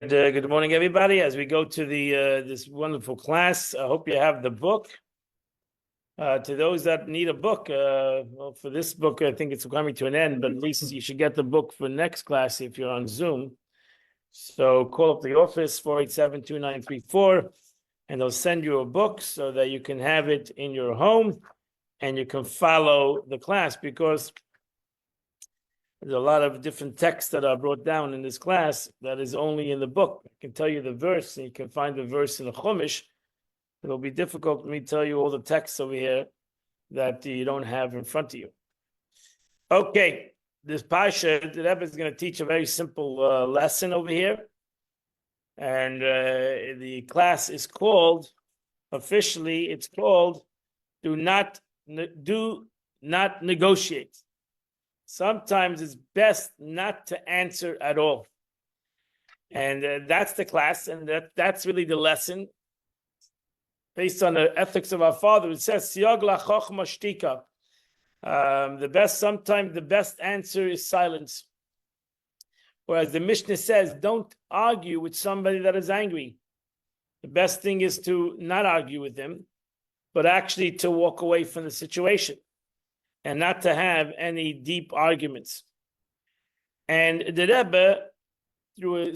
Good morning, everybody. As we go to the this wonderful class, I hope you have the book. To those that need a book, well, for this book, I think it's coming to an end, but at least you should get the book for next class if you're on Zoom. So call up the office 487-2934, and they'll send you a book so that you can have it in your home and you can follow the class, because there's a lot of different texts that are brought down in this class that is only in the book. I can tell you the verse, and you can find the verse in the Chumash. It'll be difficult for me to tell you all the texts over here that you don't have in front of you. Okay, this Parsha, the Rebbe is going to teach a very simple lesson over here. And the class is called, officially, it's called, Do Not Negotiate. Sometimes it's best not to answer at all. And that's the class, and that's really the lesson. Based on the ethics of our father, it says, Siyag la'chochma shtika. Sometimes the best answer is silence. Whereas the Mishnah says, don't argue with somebody that is angry. The best thing is to not argue with them, but actually to walk away from the situation and not to have any deep arguments. And the Rebbe, through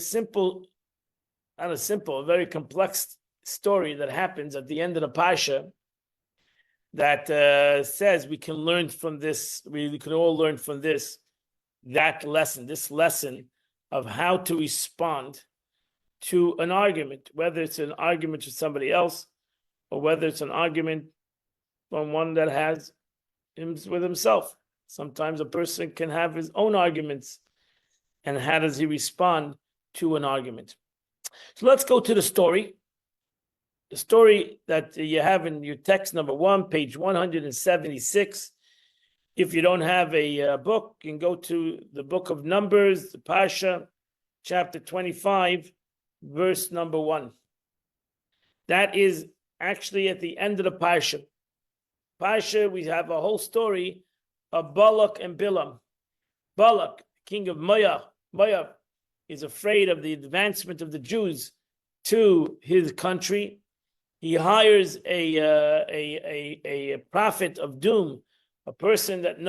a very complex story that happens at the end of the Parsha, that says we can learn from this, we can all learn from this lesson of how to respond to an argument, whether it's an argument with somebody else or whether it's an argument from one that has with himself. Sometimes a person can have his own arguments, and how does he respond to an argument? So let's go to the story. The story that you have in your text number 1, page 176. If you don't have a book, you can go to the book of Numbers, the Parsha, chapter 25, verse number 1. That is actually at the end of the Parsha. Parsha, we have a whole story of Balak and Bilam. Balak, king of Moab, is afraid of the advancement of the Jews to his country. He hires a prophet of doom, a person that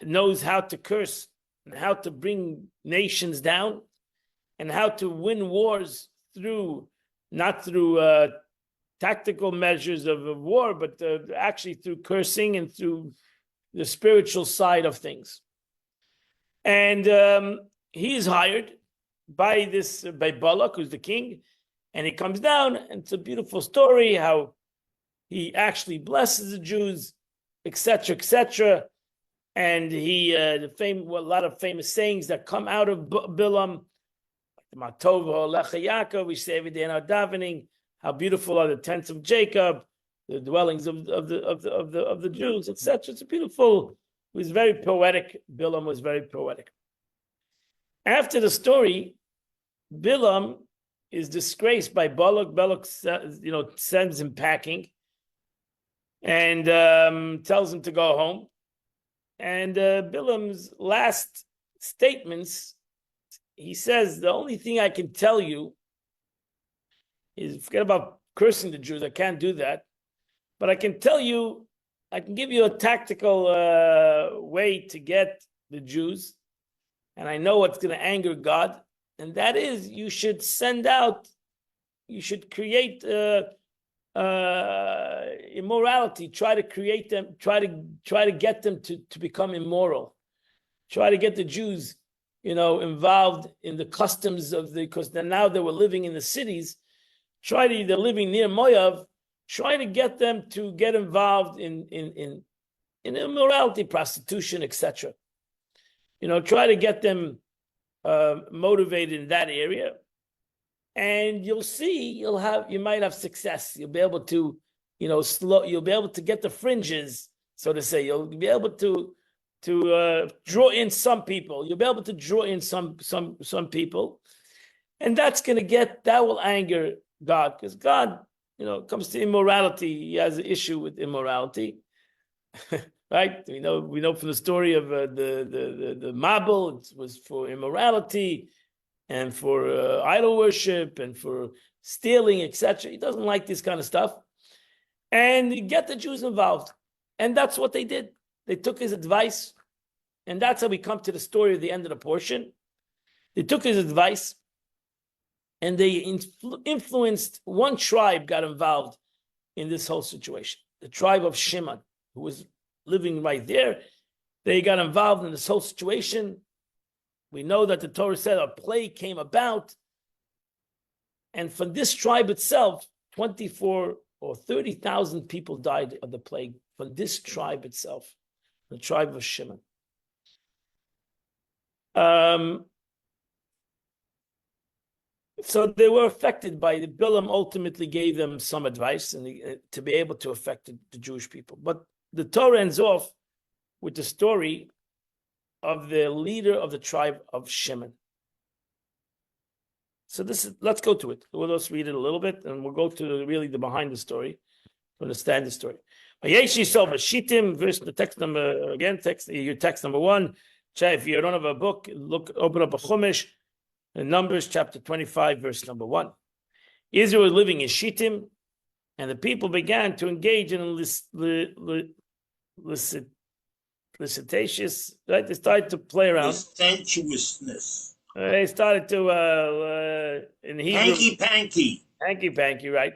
knows how to curse and how to bring nations down and how to win wars not through tactical measures of war, but actually through cursing and through the spiritual side of things. And he is hired by Balak, who's the king, and he comes down, and it's a beautiful story how he actually blesses the Jews, etc., etc. And he a lot of famous sayings that come out of Bilam, Matova Lecha Yaakov, we say every day in our davening. How beautiful are the tents of Jacob, the dwellings of the Jews, etc. It's beautiful. It was very poetic. Bilam was very poetic. After the story, Bilam is disgraced by Balak. Balak, sends him packing and tells him to go home. And Bilam's last statements, he says, the only thing I can tell you is, forget about cursing the Jews, I can't do that. But I can tell you, I can give you a tactical way to get the Jews, and I know what's going to anger God, and that is you should create immorality, try to create them, try to get them to become immoral, try to get the Jews, involved in the customs because now they were living in the cities. They're living near Moab, try to get them to get involved in immorality, prostitution, etc. Try to get them motivated in that area, and you'll see you might have success. You'll be able to, you'll be able to get the fringes, so to say. You'll be able to draw in some people. You'll be able to draw in some people, and that will anger God, because God, comes to immorality, he has an issue with immorality, right? We know from the story of the Mabel, it was for immorality. and for idol worship and for stealing, etc. He doesn't like this kind of stuff. And get the Jews involved. And that's what they did. They took his advice. And that's how we come to the story of the end of the portion. They took his advice and they influenced, one tribe got involved in this whole situation. The tribe of Shimon, who was living right there. They got involved in this whole situation. We know that the Torah said a plague came about. And from this tribe itself, 24 or 30,000 people died of the plague from this tribe itself, the tribe of Shimon. So they were affected by the Bilam ultimately gave them some advice and to be able to affect the Jewish people. But the Torah ends off with the story of the leader of the tribe of Shimon. So let's go to it. Let's read it a little bit, and we'll go to really the behind the story to understand the story. Shittim, verse the text number again. Your text number 1. If you don't have a book, open up a Chumash, in Numbers chapter 25, verse number 1. Israel was living in Shittim, and the people began to engage in licentiousness, right? They started to play around. Licentiousness. They started to in Hebrew. Hanky panky, right?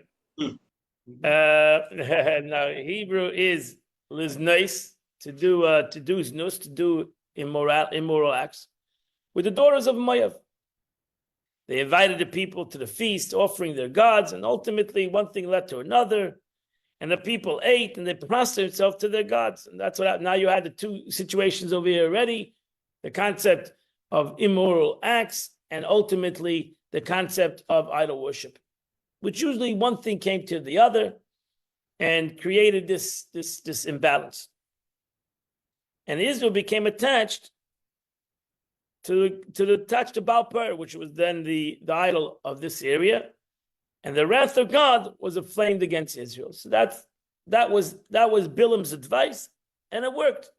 Now Hebrew is liznais, to do znus, to do immoral acts with the daughters of Moav. They invited the people to the feast, offering their gods, and ultimately one thing led to another, and the people ate and they prostrated themselves to their gods. And that's what happened. Now you had the two situations over here already: the concept of immoral acts, and ultimately the concept of idol worship, which usually one thing came to the other and created this imbalance. And Israel became attached to Baal Per, which was then the idol of this area, and the wrath of God was inflamed against Israel. So that was Bilam's advice, and it worked.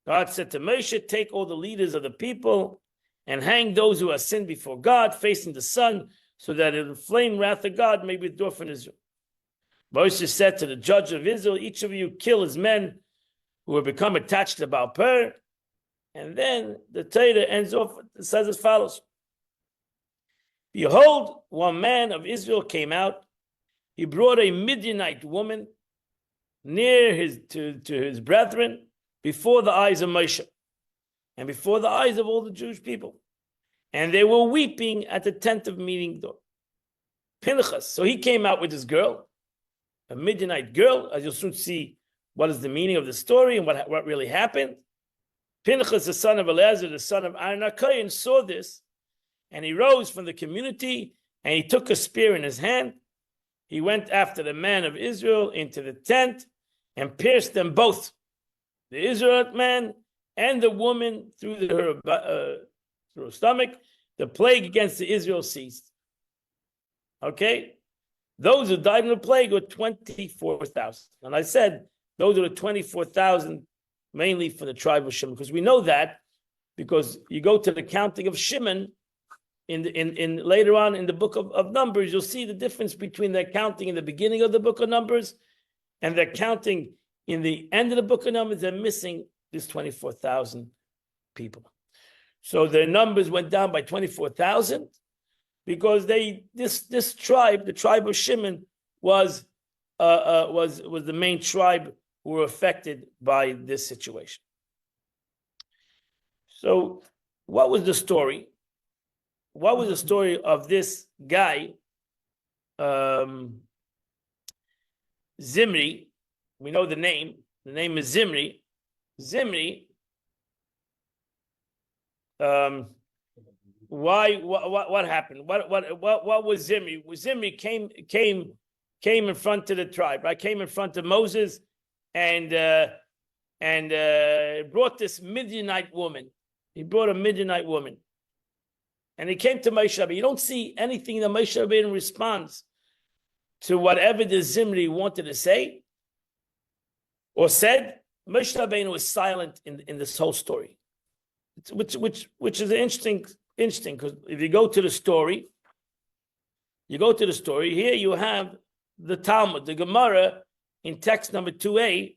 God said to Moshe, take all the leaders of the people and hang those who have sinned before God, facing the sun, so that the flame wrath of God may withdraw from Israel. Moshe said to the judge of Israel, each of you kill his men who have become attached to Baal Per. And then the Torah ends off, it says as follows. Behold, one man of Israel came out. He brought a Midianite woman near to his brethren, before the eyes of Moshe and before the eyes of all the Jewish people. And they were weeping at the tent of meeting door. Pinchas, so he came out with his girl, a Midianite girl, as you'll soon see what is the meaning of the story and what really happened. Pinchas, the son of Eleazar, the son of Aaron HaKohen, saw this, and he rose from the community, and he took a spear in his hand. He went after the man of Israel into the tent and pierced them both, the Israelite man and the woman, through her stomach. The plague against the Israel ceased. Okay? Those who died in the plague were 24,000. And I said, those are the 24,000 mainly for the tribe of Shimon, because we know that, because you go to the counting of Shimon in later on in the book of Numbers, you'll see the difference between their counting in the beginning of the book of Numbers and their counting in the end of the book of Numbers. They're missing this 24,000 people. So their numbers went down by 24,000 because this tribe, the tribe of Shimon, was the main tribe who were affected by this situation. So what was the story? What was the story of this guy, Zimri? We know the name. The name is Zimri. Zimri. What happened? What was Zimri? Zimri came in front of the tribe, right? Came in front of Moses, and brought this Midianite woman. He brought a Midianite woman, and he came to Moshe Rabbeinu. You don't see anything that Moshe Rabbeinu responds to whatever the Zimri wanted to say or said. Moshe Rabbeinu was silent in this whole story, which is an interesting Interesting, because if you go to the story, here you have the Talmud, the Gemara, in text number 2a.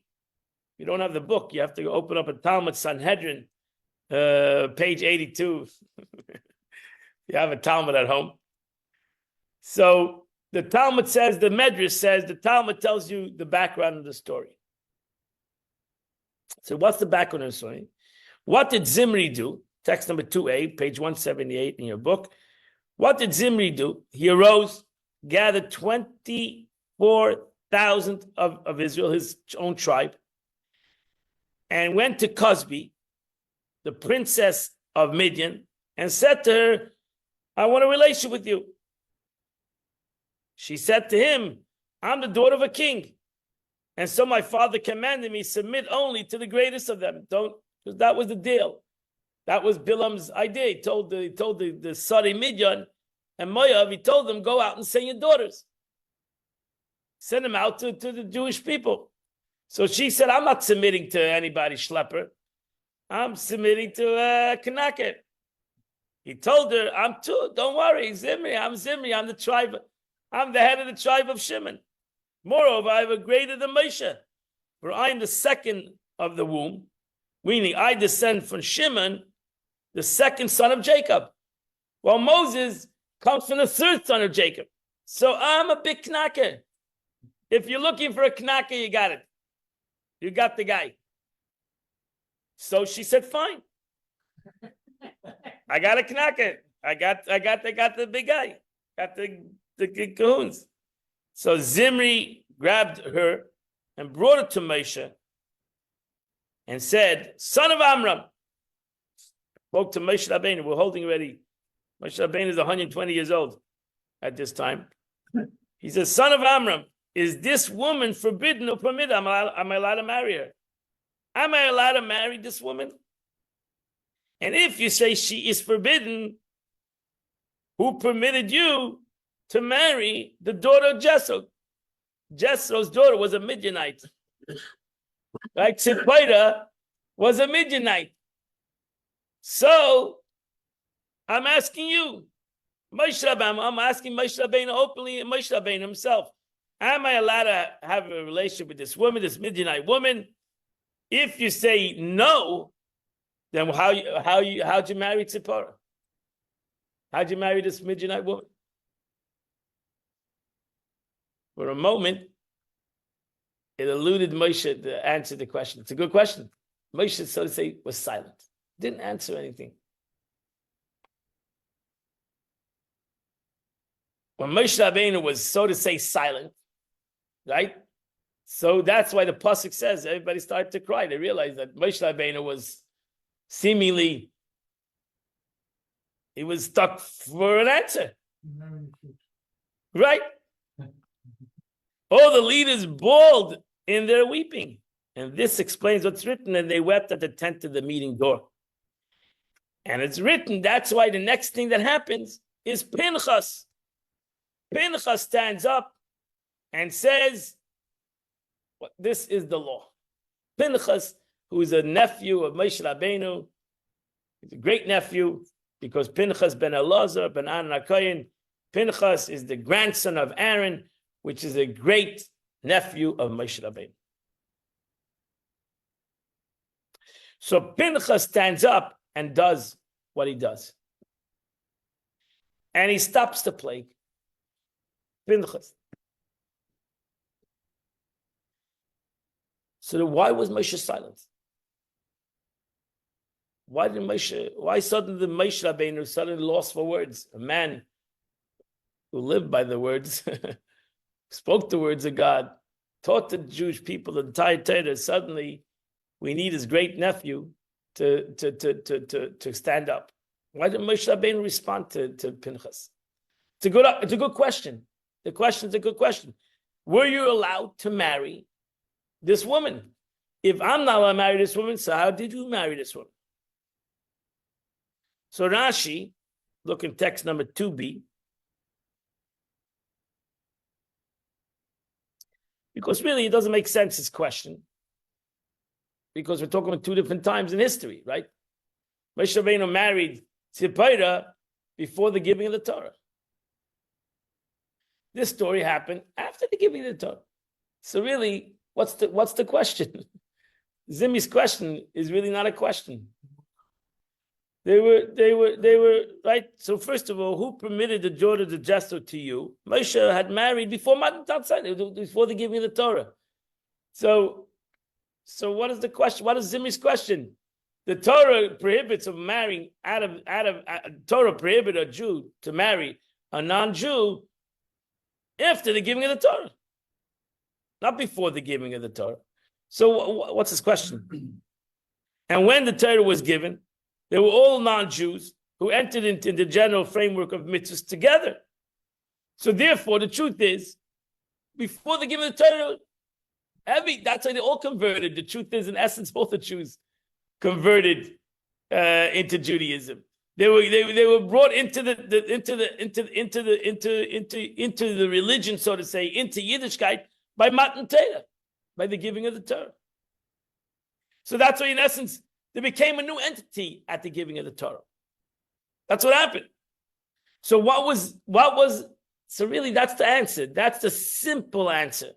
You don't have the book, you have to open up a Talmud Sanhedrin, page 82. You have a Talmud at home. So the Talmud says, the Medrash says, the Talmud tells you the background of the story. So what's the background of the story? What did Zimri do? Text number 2a, page 178 in your book. What did Zimri do? He arose, gathered 24,000 of Israel, his own tribe, and went to Cosby, the princess of Midian, and said to her, I want a relationship with you. She said to him, I'm the daughter of a king. And so my father commanded me, submit only to the greatest of them. Don't, because that was the deal. That was Bilam's idea. He told the Sari Midian and Moav, he told them, go out and send your daughters. Send them out to the Jewish people. So she said, I'm not submitting to anybody schlepper. I'm submitting to Kanaka. He told her, I'm too, don't worry, Zimri, I'm the tribe, I'm the head of the tribe of Shimon. Moreover, I have a greater than Moshe, for I am the second of the womb, meaning I descend from Shimon, the second son of Jacob, while Moses comes from the third son of Jacob. So I'm a big knacker. If you're looking for a knacker, you got it. You got the guy. So she said, fine. I got a knacker. I got the big guy. Got the kahuns. So Zimri grabbed her and brought her to Moshe and said, son of Amram. Spoke to Moshe Rabbeinu. We're holding already. Moshe Rabbeinu is 120 years old at this time. He says, son of Amram, is this woman forbidden or permitted? Am I allowed to marry her? Am I allowed to marry this woman? And if you say she is forbidden, who permitted you to marry the daughter of Jethro? Jethro's daughter was a Midianite. Like Tzipora was a Midianite. So, I'm asking you, Moshe Rabbeinu, I'm asking Moshe Rabbeinu openly, and Moshe Rabbeinu himself, am I allowed to have a relationship with this woman, this Midianite woman? If you say no, then how'd you marry Tzipora? How'd you marry this Midianite woman? For a moment, it eluded Moshe to answer the question. It's a good question. Moshe, so to say, was silent. Didn't answer anything. When Moshe Rabbeinu was, so to say, silent, right? So that's why the pasuk says everybody started to cry. They realized that Moshe Rabbeinu was seemingly, he was stuck for an answer. Right? All the leaders bawled in their weeping. And this explains what's written, and they wept at the tent of the meeting door. And it's written, that's why the next thing that happens is Pinchas. Pinchas stands up and says, this is the law. Pinchas, who is a nephew of Moshe Rabbeinu, he's a great nephew, because Pinchas ben Elazar, ben Aaron HaKohen, Pinchas is the grandson of Aaron, which is a great nephew of Moshe Rabbeinu. So Pinchas stands up and does what he does. And he stops the plague. Pinchas. So why was Moshe silent? Why suddenly the Moshe Rabbeinu suddenly lost for words? A man who lived by the words, spoke the words of God, taught the Jewish people the entire Torah. Suddenly, we need his great nephew to stand up. Why did Moshe Rabbeinu respond to Pinchas? It's a good question. The question is a good question. Were you allowed to marry this woman? If I'm not allowed to marry this woman, so how did you marry this woman? So Rashi, look in text number 2b, because really it doesn't make sense, this question, because we're talking about two different times in history, right? Moshe Rabbeinu married Tzipora before the giving of the Torah. This story happened after the giving of the Torah. So really, what's the question? Zimi's question is really not a question. They were right. So first of all, who permitted the daughter of Jethro to you? Moshe had married before Matan Sinai, before the giving of the Torah. So what is the question? What is Zimi's question? The Torah prohibits of marrying Torah prohibit a Jew to marry a non-Jew after the giving of the Torah, not before the giving of the Torah. So what's his question? And when the Torah was given, they were all non-Jews who entered into the general framework of mitzvahs together. So therefore, the truth is, before the giving of the Torah, that's why they all converted. The truth is, in essence, both the Jews converted into Judaism. They were brought into the religion, so to say, into Yiddishkeit by Matan Torah, by the giving of the Torah. So that's why, in essence, they became a new entity at the giving of the Torah. That's what happened. So so really that's the answer. That's the simple answer.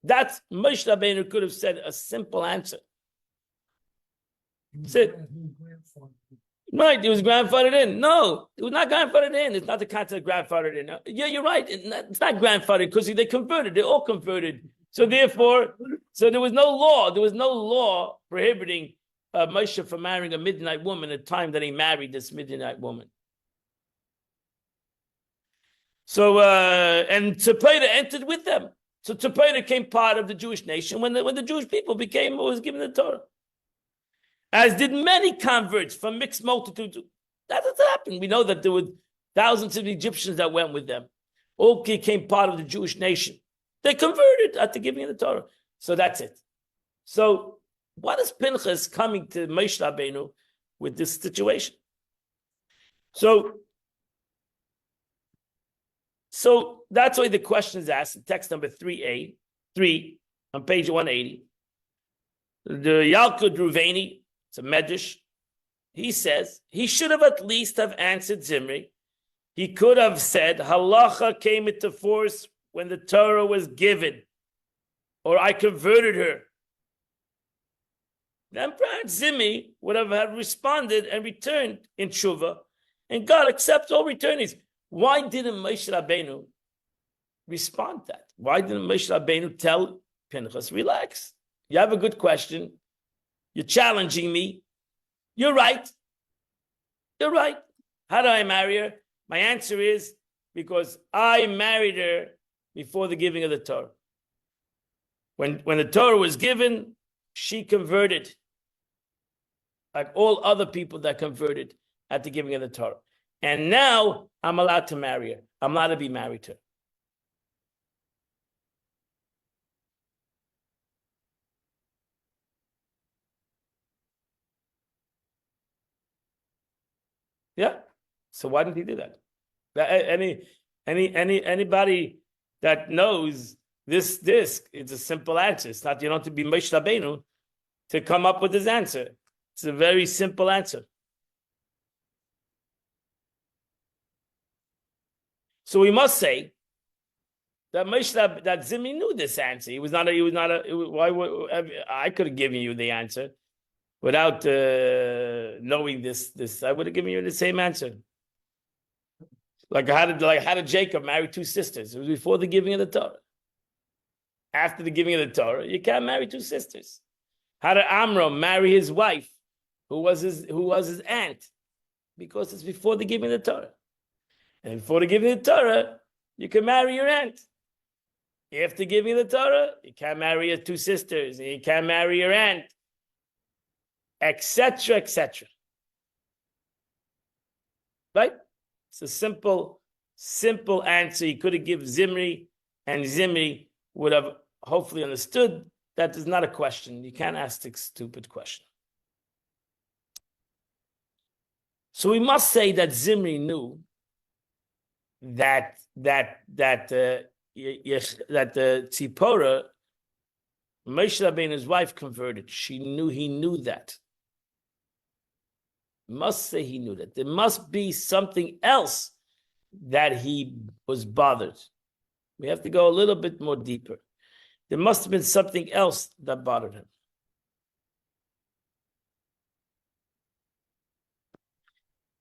That's Moshe Rabbeinu could have said a simple answer. Right, it was grandfathered in. No, it was not grandfathered in. It's not the concept of grandfathered in. Yeah, you're right. It's not grandfathered because they converted. They all converted. So therefore, there was no law. There was no law prohibiting Moshe from marrying a Midianite woman at the time that he married this Midianite woman. So and Tzipora entered with them. So Tzipora became part of the Jewish nation when the Jewish people was given the Torah. As did many converts from mixed multitudes. That happened. We know that there were thousands of Egyptians that went with them. All became part of the Jewish nation. They converted at the giving of the Torah. So that's it. So what is Pinchas coming to Moshe Rabbeinu with this situation? So that's why the question is asked in text number 3 on page 180. The Yalkut Ruveni, it's a medrash. He says he should have at least have answered Zimri. He could have said halacha came into force when the Torah was given, or I converted her. Then perhaps Zimri would have responded and returned in tshuva, and God accepts all returnees. Why didn't Moshe Rabbeinu respond to that? Why didn't Moshe Rabbeinu tell Pinchas, relax? You have a good question. You're challenging me. You're right. You're right. How do I marry her? My answer is because I married her before the giving of the Torah. When the Torah was given, she converted, like all other people that converted at the giving of the Torah. And now I'm allowed to marry her. I'm allowed to be married to her. Yeah. So why didn't he do that? Anybody that knows this, it's a simple answer. It's not, you don't have to be Moshe Rabbeinu to come up with this answer. It's a very simple answer. So we must say that Zimri knew this answer. I could have given you the answer without knowing this. I would have given you the same answer. Like how did Jacob marry two sisters? It was before the giving of the Torah. After the giving of the Torah, you can't marry two sisters. How did Amram marry his wife, who was his aunt? Because it's before the giving of the Torah. And before the giving of the Torah, you can marry your aunt. After giving the Torah, you can't marry your two sisters, and you can't marry your aunt, etc., etc. Right? It's a simple answer. You could have given Zimri, and Zimri would have hopefully understood that is not a question. You can't ask a stupid question. So we must say that Zimri knew that the Tzipora, Moshe Rabbeinu's wife, converted. He knew that. must say he knew that. There must be something else that he was bothered. We have to go a little bit more deeper. There must have been something else that bothered him.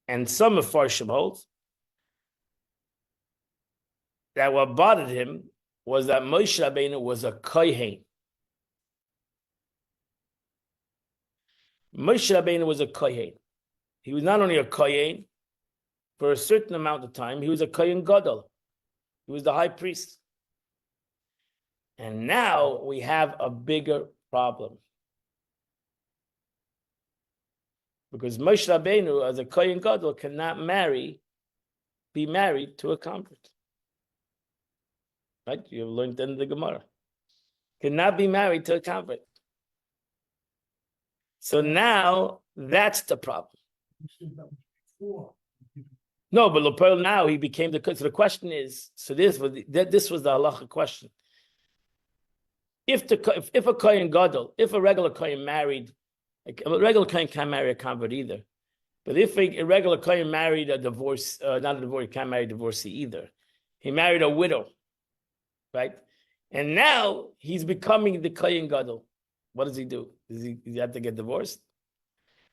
And some of Farshim holds that what bothered him was that Moshe Rabbeinu was a kohen. Moshe Rabbeinu was a kohen. He was not only a kohen for a certain amount of time, he was a kohen gadol. He was the high priest. And now we have a bigger problem. Because Moshe Rabbeinu, as a kohen gadol, cannot be married to a convert. Right? You've learned in the Gemara. Cannot be married to a convert. So now that's the problem. No, but Lepel now he became the. So the question is, so this was the halacha question. If a kohen gadol, if a regular kohen married, a regular kohen can't marry a convert either. But if a regular kohen married a divorce, not a divorce, he can't marry a divorcee either. He married a widow, right? And now he's becoming the kohen gadol. What does he do? Does he have to get divorced?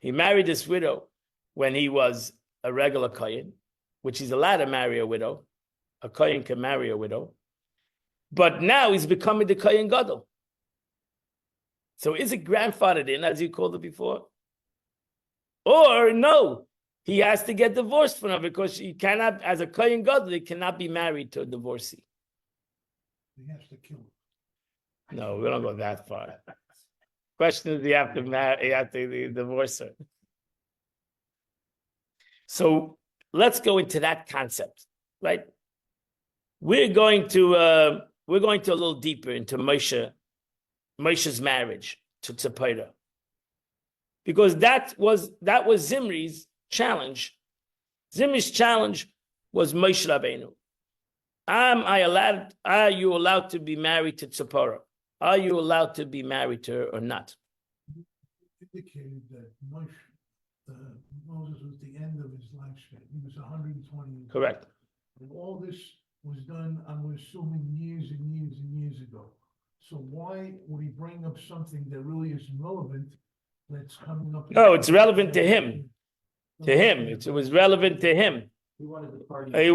He married this widow when he was a regular kohen, which he's allowed to marry a widow. A kohen can marry a widow. But now he's becoming the kohen gadol. So is it grandfathered in, as you called it before? Or no, he has to get divorced from her because he cannot, as a kohen gadol, he cannot be married to a divorcee. He has to kill her. No, we don't go that far. Question is, you have to divorce her. So let's go into that concept, right? We're going to a little deeper into Moshe's marriage to Tzipora, because that was Zimri's challenge. Zimri's challenge was Moshe Rabbeinu. Are you allowed to be married to Tzipora? Are you allowed to be married to her or not? Indicated that Moses was the end of his lifespan. He was 120 years. Correct. And all this was done, I'm assuming, years and years and years ago. So why would he bring up something that really isn't relevant that's coming up? No, it's relevant to him. To him. It was relevant to him. He wanted the party. He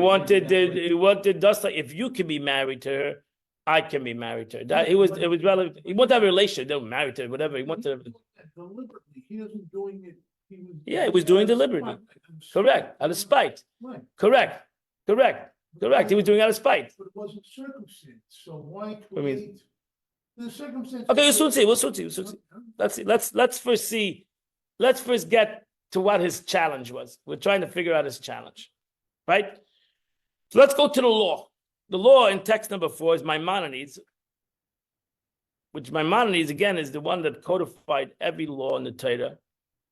wanted dust. If you can be married to her, I can be married to her. That it was relevant. He wanted to have a relationship. They were married to her, whatever. He wanted to. Deliberately, he wasn't doing it. He was doing deliberately. Correct. Out of spite. Right. Correct. He was doing it out of spite. But it wasn't circumstance. So why I mean- create the circumstance? Okay, we'll soon see. Let's see. Let's first see. Let's first get to what his challenge was. We're trying to figure out his challenge, right? So let's go to the law. The law in text number 4 is Maimonides, which Maimonides, again, is the one that codified every law in the Torah.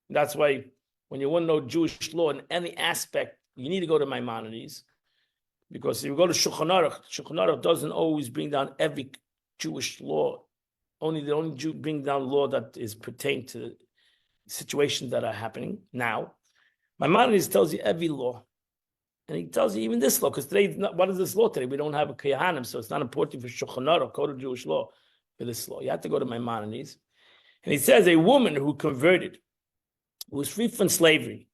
That's why when you want to know Jewish law in any aspect, you need to go to Maimonides. Because if you go to Shulchan Aruch doesn't always bring down every Jewish law. The only Jew bring down law that is pertained to situations that are happening now. Maimonides tells you every law. And he tells you even this law, because today, what is this law today? We don't have a Kohanim, so it's not important for Shulchan Aruch, code of Jewish law, for this law. You have to go to Maimonides. And he says a woman who converted, who was free from slavery,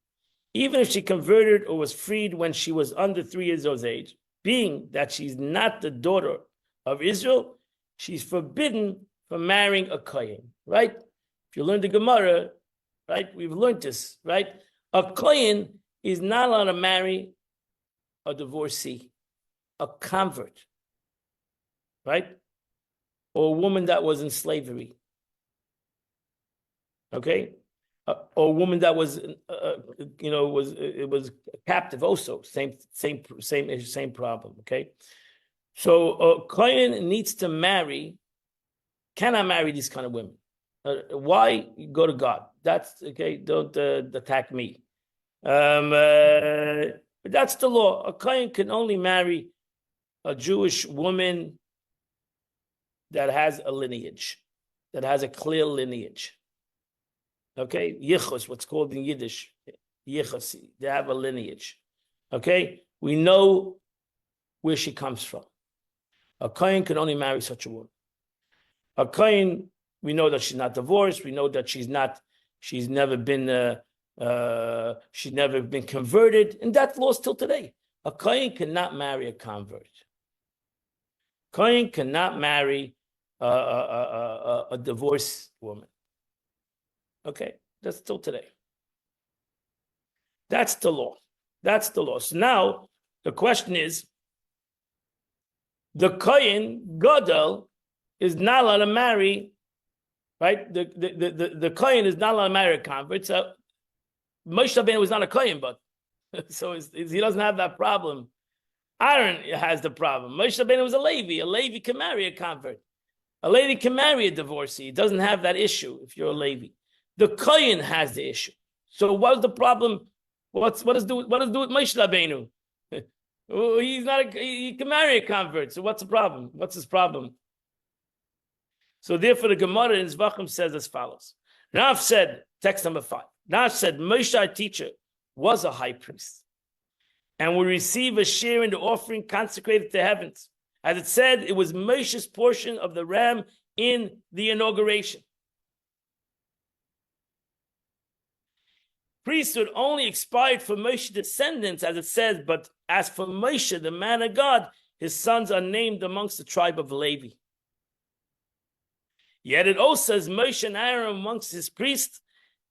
even if she converted or was freed when she was under 3 years of age, being that she's not the daughter of Israel, she's forbidden from marrying a Kohen, right? If you learn the Gemara, right, we've learned this, right? A Kohen is not allowed to marry a divorcee, a convert, right? Or a woman that was in slavery, okay? Or a woman that was, was captive also, same problem, okay? So a Kohen needs to cannot marry these kind of women. Why? Go to God. That's, okay, don't attack me. But that's the law. A Kohen can only marry a Jewish woman that has a lineage, that has a clear lineage. Okay? Yichus, what's called in Yiddish. yichasi. They have a lineage. Okay? We know where she comes from. A kohen can only marry such a woman. A kohen, we know that she's not divorced. We know that she's never been converted, and that law still today. A kohen cannot marry a convert. Kohen cannot marry a divorced woman. Okay, that's still today. That's the law. That's the law. So now the question is, the kohen gadol is not allowed to marry, right? The kohen is not allowed to marry a convert. So Moshe Rabbeinu was not a kohen, but so he doesn't have that problem. Aaron has the problem. Moshe Rabbeinu was a Levi. A Levi can marry a convert. A lady can marry a divorcee. It doesn't have that issue if you're a Levi. The kohen has the issue. So what's the problem? What does do with Moshe Rabbeinu? He can marry a convert. So what's the problem? What's his problem? So therefore, the Gemara in Zvachim says as follows. Rav said, text number 5. Rav said, Moshe, our teacher, was a high priest and will receive a share in the offering consecrated to heavens. As it said, it was Moshe's portion of the ram in the inauguration. Priesthood only expired for Moshe's descendants, as it says, but as for Moshe, the man of God, his sons are named amongst the tribe of Levi. Yet it also says Moshe and Aaron amongst his priests,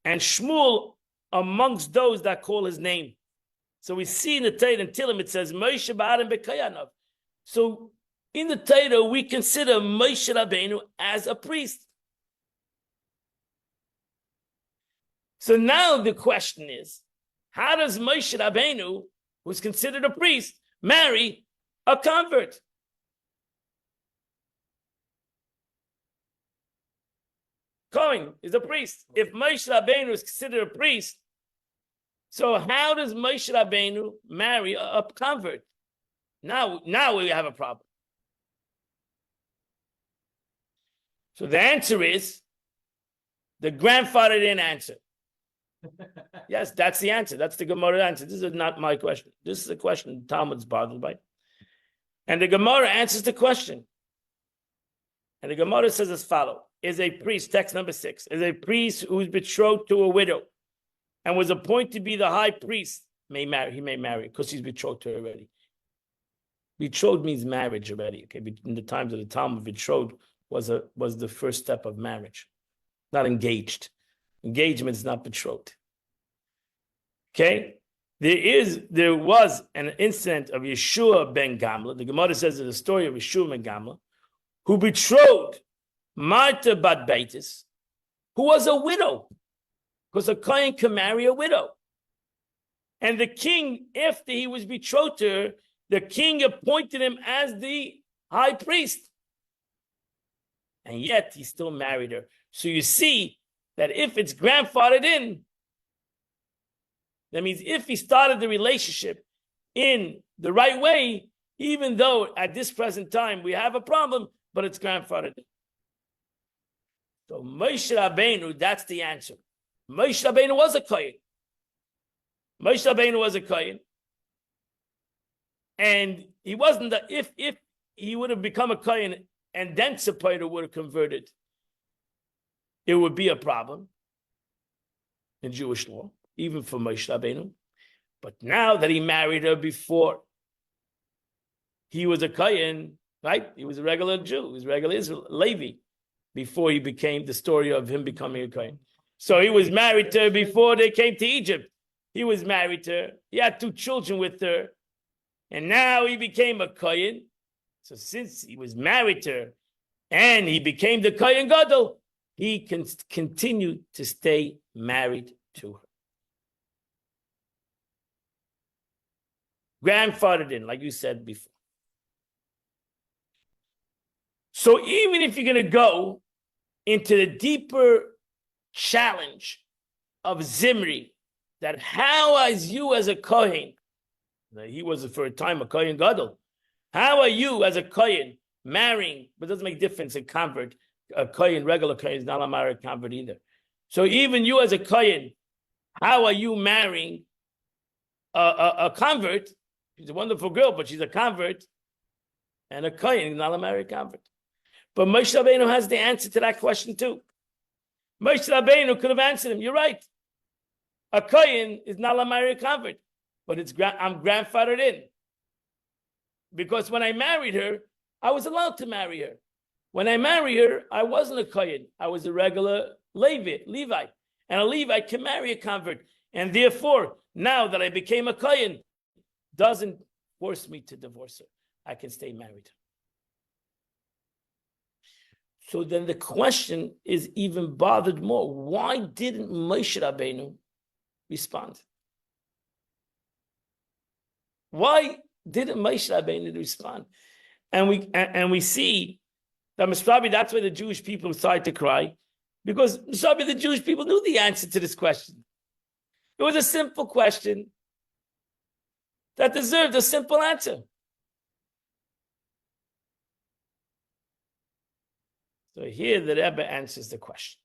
and Shmuel amongst those that call his name. So we see in the Torah and Tehillim it says Moshe ba'arim b'kayanov. So in the Torah we consider Moshe Rabbeinu as a priest. So now the question is, how does Moshe Rabbeinu, who's considered a priest, marry a convert? Kohen is a priest. If Moshe Rabbeinu is considered a priest, so how does Moshe Rabbeinu marry a convert? Now we have a problem. So the answer is, the grandfather didn't answer. Yes, that's the answer. That's the Gemara answer. This is not my question. This is a question Talmud's bothered by. And the Gemara answers the question. And the Gemara says as follows. Is a priest, text number 6, is a priest who is betrothed to a widow and was appointed to be the high priest, he may marry because he's betrothed to her already. Betrothed means marriage already. Okay, in the times of the Talmud, betrothed was the first step of marriage, not engaged. Engagement is not betrothed. Okay, there was an incident of Yeshua ben Gamla. The Gemara says it's a story of Yeshua ben Gamla, who betrothed Martha bat Beitis, who was a widow, because a kohen can marry a widow. And the king, after he was betrothed to her, the king appointed him as the high priest. And yet he still married her. So you see that if it's grandfathered in, that means if he started the relationship in the right way, even though at this present time we have a problem, but it's grandfathered in. So Moshe Rabbeinu, that's the answer. Moshe Rabbeinu was a kohen. Moshe Rabbeinu was a kohen. And he wasn't, if he would have become a kohen and then Tzipora would have converted, it would be a problem in Jewish law, even for Moshe Rabbeinu. But now that he married her before he was a kohen, right? He was a regular Jew, he was a regular Israel, Levi, before he became the story of him becoming a kohen. So he was married to her before they came to Egypt. He was married to her. He had 2 children with her. And now he became a kohen. So since he was married to her and he became the kohen gadol, he can continue to stay married to her. Grandfathered in, like you said before. So even if you're going to go into the deeper challenge of Zimri, that how as you as a kohen, he was for a time a kohen gadol, how are you as a kohen marrying, but it doesn't make difference, a convert, a kohen, regular kohen is not a married convert either. So even you as a kohen, how are you marrying a convert. She's a wonderful girl, but she's a convert. And a kohen is not a married convert. But Moshe Rabbeinu has the answer to that question too. Moshe Rabbeinu could have answered him. You're right. A kohen is not a married convert, but I'm grandfathered in. Because when I married her, I was allowed to marry her. When I married her, I wasn't a kohen. I was a regular Levi. And a Levi can marry a convert. And therefore, now that I became a kohen, doesn't force me to divorce her. I can stay married. So then the question is even bothered more. Why didn't Moshe Rabbeinu respond? Why didn't Moshe Rabbeinu respond? And we see that probably that's why the Jewish people started to cry, because probably the Jewish people knew the answer to this question. It was a simple question that deserved a simple answer. So here the Rebbe answers the question.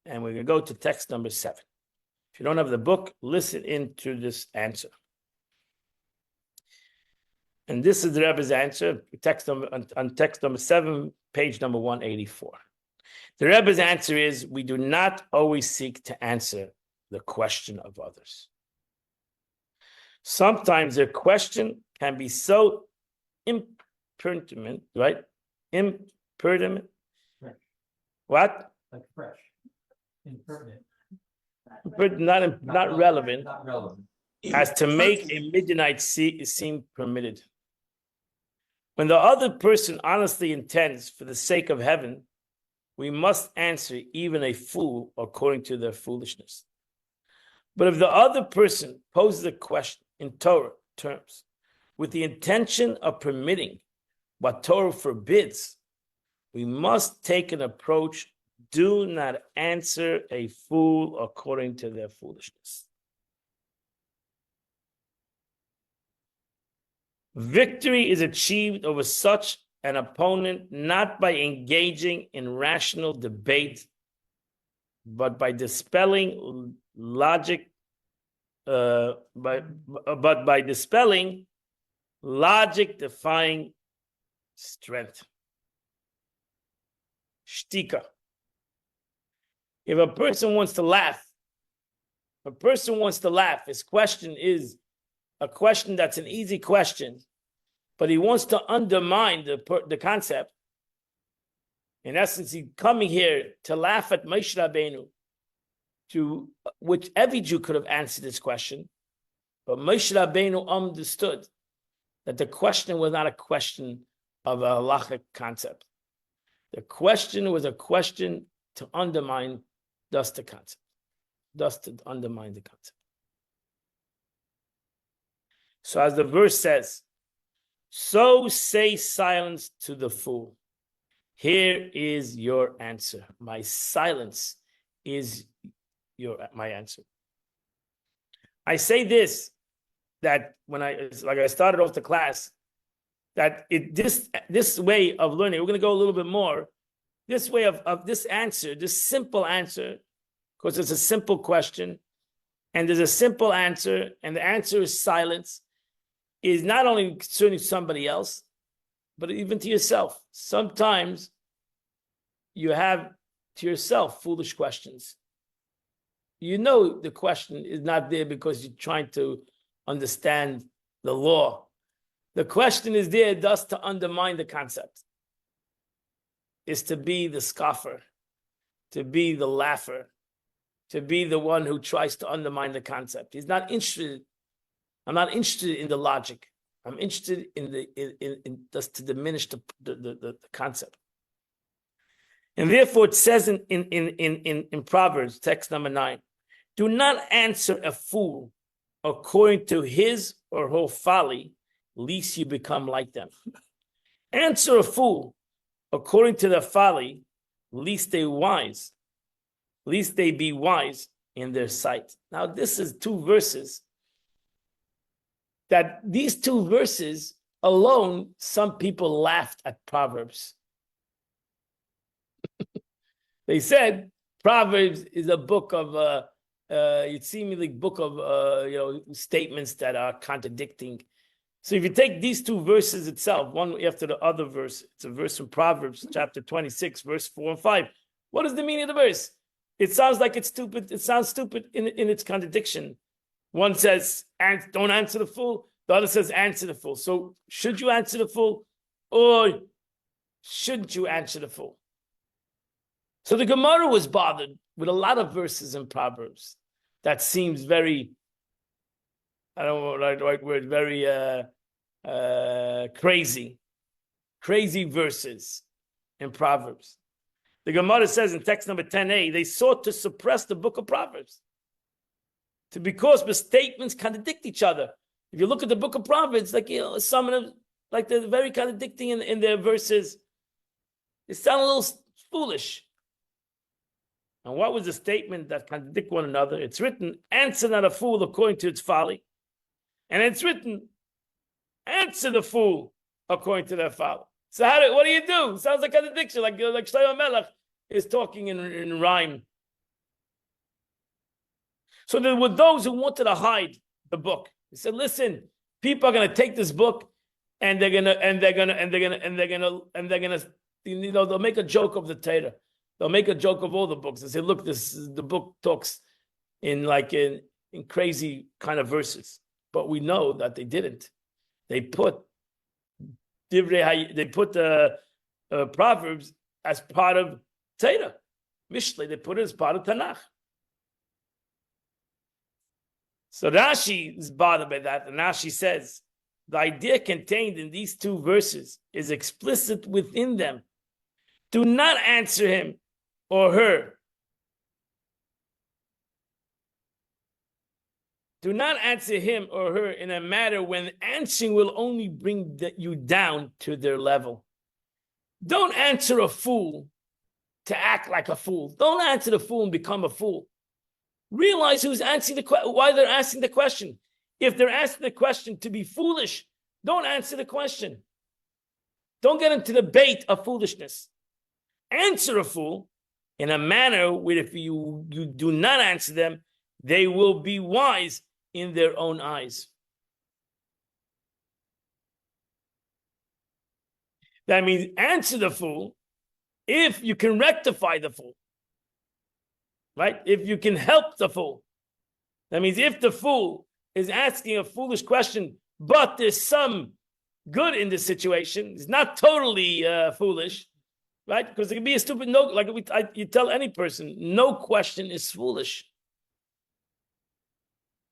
And we're going to go to text number 7. If you don't have the book, listen into this answer. And this is the Rebbe's answer, on text number 7, page number 184. The Rebbe's answer is, we do not always seek to answer the question of others. Sometimes their question can be so impertinent, right? Impertinent. Fresh. What? Like fresh. Impertinent. Not relevant. Not relevant. As to make a Midianite seem permitted. When the other person honestly intends for the sake of heaven, we must answer even a fool according to their foolishness. But if the other person poses a question in Torah terms with the intention of permitting what Torah forbids, we must take an approach: do not answer a fool according to their foolishness. Victory is achieved over such an opponent not by engaging in rational debate, but by dispelling logic, by dispelling logic-defying strength. Shtika. If a person wants to laugh, his question is a question that's an easy question, but he wants to undermine the concept. In essence, he's coming here to laugh at Moshe Rabbeinu, to which every Jew could have answered this question, but Moshe Rabbeinu understood that the question was not a question of a halachic concept. The question was a question to undermine thus the concept, thus to undermine the concept. So as the verse says, so say silence to the fool. Here is your answer. My silence is my answer. I say this, that when I started off the class, that this way of learning, we're going to go a little bit more, this way of this answer, this simple answer, because it's a simple question, and there's a simple answer, and the answer is silence, is not only concerning somebody else, but even to yourself. Sometimes you have to yourself foolish questions. You know the question is not there because you're trying to understand the law. The question is there thus to undermine the concept. Is to be the scoffer, to be the laugher, to be the one who tries to undermine the concept. He's not interested. I'm not interested in the logic. I'm interested in just to diminish the concept. And therefore it says in Proverbs, text number 9, do not answer a fool according to his or her folly, lest you become like them. Answer a fool according to their folly, lest they be wise in their sight. Now this is two verses that these two verses alone, some people laughed at Proverbs. They said Proverbs is a book of you'd see me like book of statements that are contradicting. So if you take these two verses itself, one after the other verse, it's a verse from Proverbs chapter 26, verse 4 and 5. What is the meaning of the verse? It sounds like it's stupid. It sounds stupid in its contradiction. One says, don't answer the fool. The other says, answer the fool. So should you answer the fool or shouldn't you answer the fool? So the Gemara was bothered with a lot of verses in Proverbs that seems very, I don't know the right word, very crazy verses in Proverbs. The Gemara says in text number 10a, they sought to suppress the book of Proverbs because the statements contradict each other. If you look at the book of Proverbs, like some of them, like they're very contradicting in their verses. They sound a little foolish. And what was the statement that contradict one another? It's written, answer not a fool according to its folly. And it's written, answer the fool according to their folly. So what do you do? It sounds like contradiction, like Shlomo Melech is talking in rhyme. So there were those who wanted to hide the book. He said, listen, people are gonna take this book and they'll make a joke of the Torah. They'll make a joke of all the books. They say, look, the book talks in crazy kind of verses. But we know that they didn't. They put Proverbs as part of Torah. Mishlei, they put it as part of Tanakh. So Rashi is bothered by that. And Rashi says, the idea contained in these two verses is explicit within them. Do not answer him or her. Do not answer him or her in a matter when answering will only bring you down to their level. Don't answer a fool to act like a fool. Don't answer the fool and become a fool. Realize who's answering why they're asking the question. If they're asking the question to be foolish, don't answer the question. Don't get into the bait of foolishness. Answer a fool in a manner where if you do not answer them, they will be wise in their own eyes. That means answer the fool if you can rectify the fool. Right? If you can help the fool. That means if the fool is asking a foolish question, but there's some good in the situation, it's not totally foolish, right? Because it can be a stupid no, like you tell any person, no question is foolish.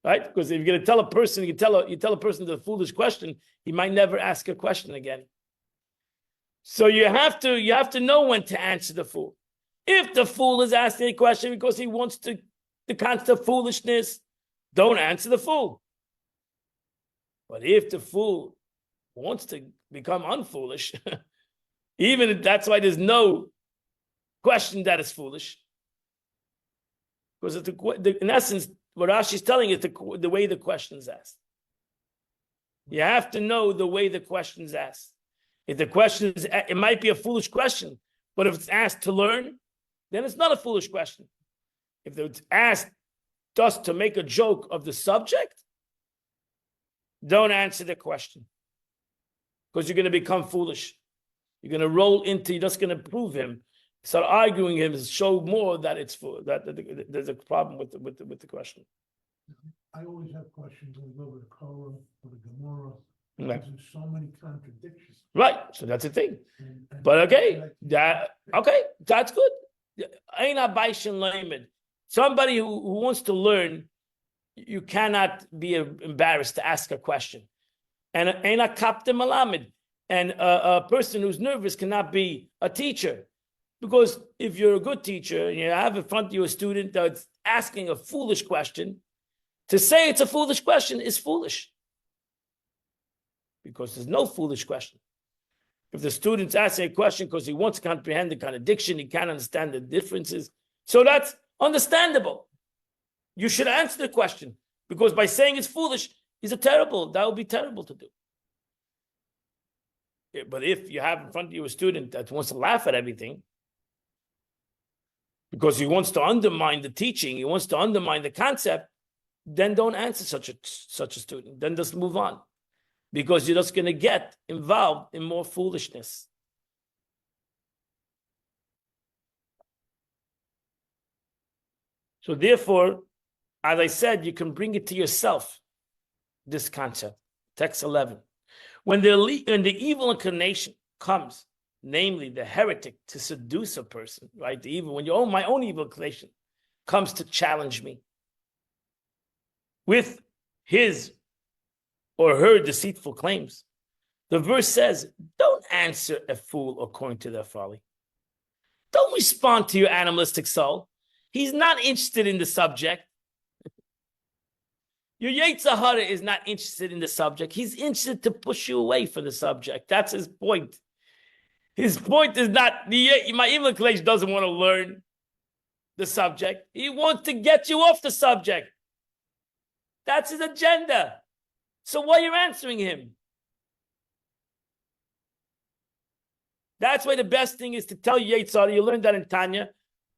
Right? Because if you're going to tell a person, you tell a person the foolish question, he might never ask a question again. So you have to know when to answer the fool. If the fool is asking a question because he wants the constant foolishness, don't answer the fool. But if the fool wants to become unfoolish, even if that's why there's no question that is foolish, because in essence, what Rashi is telling is the way the question is asked. You have to know the way the question is asked. If the question is, it might be a foolish question, but if it's asked to learn, then it's not a foolish question. If it's asked just to make a joke of the subject, don't answer the question. Because you're going to become foolish. You're going to roll into, you're just going to prove him, start arguing him, show more that it's that there's a problem with the question. I always have questions when I go to the Torah or the Gemara. Right. There's so many contradictions. Right. So that's the thing. And But okay, that's good. Somebody who wants to learn, you cannot be embarrassed to ask a question. And a person who's nervous cannot be a teacher. Because if you're a good teacher and you have in front of you a student that's asking a foolish question, to say it's a foolish question is foolish. Because there's no foolish question. If the student's asking a question because he wants to comprehend the contradiction, he can't understand the differences. So that's understandable. You should answer the question. Because by saying it's foolish, that would be terrible to do. But if you have in front of you a student that wants to laugh at everything, because he wants to undermine the teaching, he wants to undermine the concept, then don't answer such a student. Then just move on, because you're just going to get involved in more foolishness. So therefore, as I said, you can bring it to yourself, this concept. Text 11. When the evil inclination comes, namely the heretic, to seduce a person, right? The evil, when my own evil inclination comes to challenge me with his or her deceitful claims, the verse says, don't answer a fool according to their folly. Don't respond to your animalistic soul. He's not interested in the subject. Your Yetzer Hara is not interested in the subject. He's interested to push you away from the subject. That's his point. His point is not, my evil inclination doesn't want to learn the subject. He wants to get you off the subject. That's his agenda. So why are you answering him? That's why the best thing is to tell Yetzer Hara, you learned that in Tanya.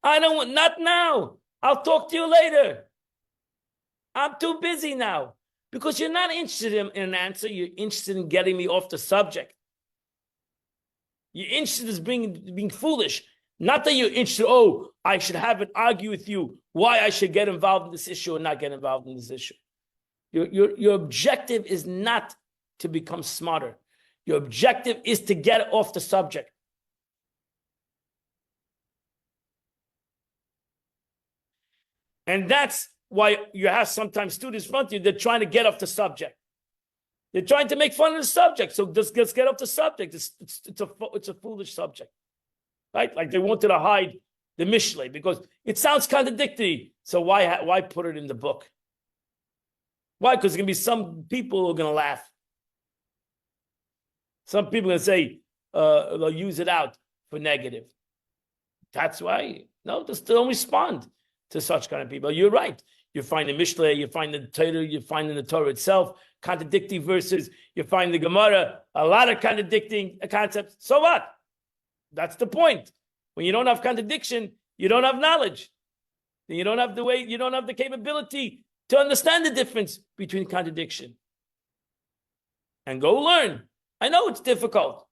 I don't want, not now. I'll talk to you later. I'm too busy now. Because you're not interested in an answer. You're interested in getting me off the subject. You're interested in being foolish. Not that you're interested, I should have an argue with you why I should get involved in this issue or not get involved in this issue. Your objective is not to become smarter. Your objective is to get off the subject. And that's why you have sometimes students in front of you, they're trying to get off the subject. They're trying to make fun of the subject. So let's get off the subject. It's a foolish subject. Right? Like they wanted to hide the Mishlei because it sounds contradictory. So why put it in the book? Why? Because there's going to be some people who are going to laugh. Some people are going to say, they'll use it out for negative. That's why. No, just don't respond to such kind of people. You're right. You find the Mishlei, you find the Torah, you find in the Torah itself contradicting verses. You find the Gemara, a lot of contradicting concepts. So what? That's the point. When you don't have contradiction, you don't have knowledge. You don't have the capability to understand the difference between contradiction. And go learn. I know it's difficult.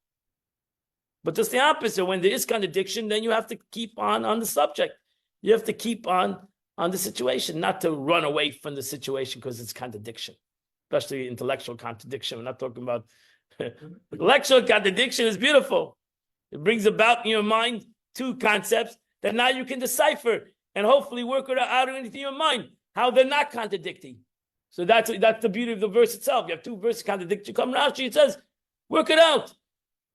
But just the opposite. When there is contradiction, then you have to keep on the subject. You have to keep on the situation, not to run away from the situation because it's contradiction, especially intellectual contradiction. We're not talking about intellectual contradiction is beautiful. It brings about in your mind two concepts that now you can decipher and hopefully work it out into your mind how they're not contradicting. So that's the beauty of the verse itself. You have two verses contradicting. Come Rashi, it says, work it out.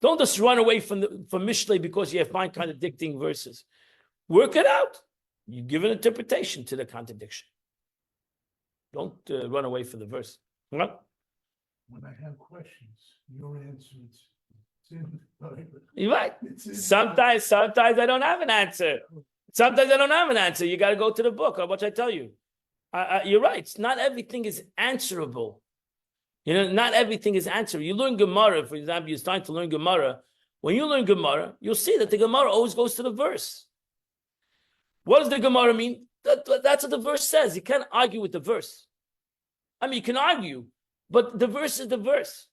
Don't just run away from Mishlei because you find contradicting verses. Work it out. You give an interpretation to the contradiction. Don't run away from the verse. Huh? When I have questions, your answers. You're right. Sometimes I don't have an answer. Sometimes I don't have an answer. You got to go to the book. What I tell you? You're right. Not everything is answerable. Not everything is answerable. You learn Gemara, for example, you're starting to learn Gemara. When you learn Gemara, you'll see that the Gemara always goes to the verse. What does the Gemara mean? That's what the verse says. You can't argue with the verse. I mean, you can argue, but the verse is the verse.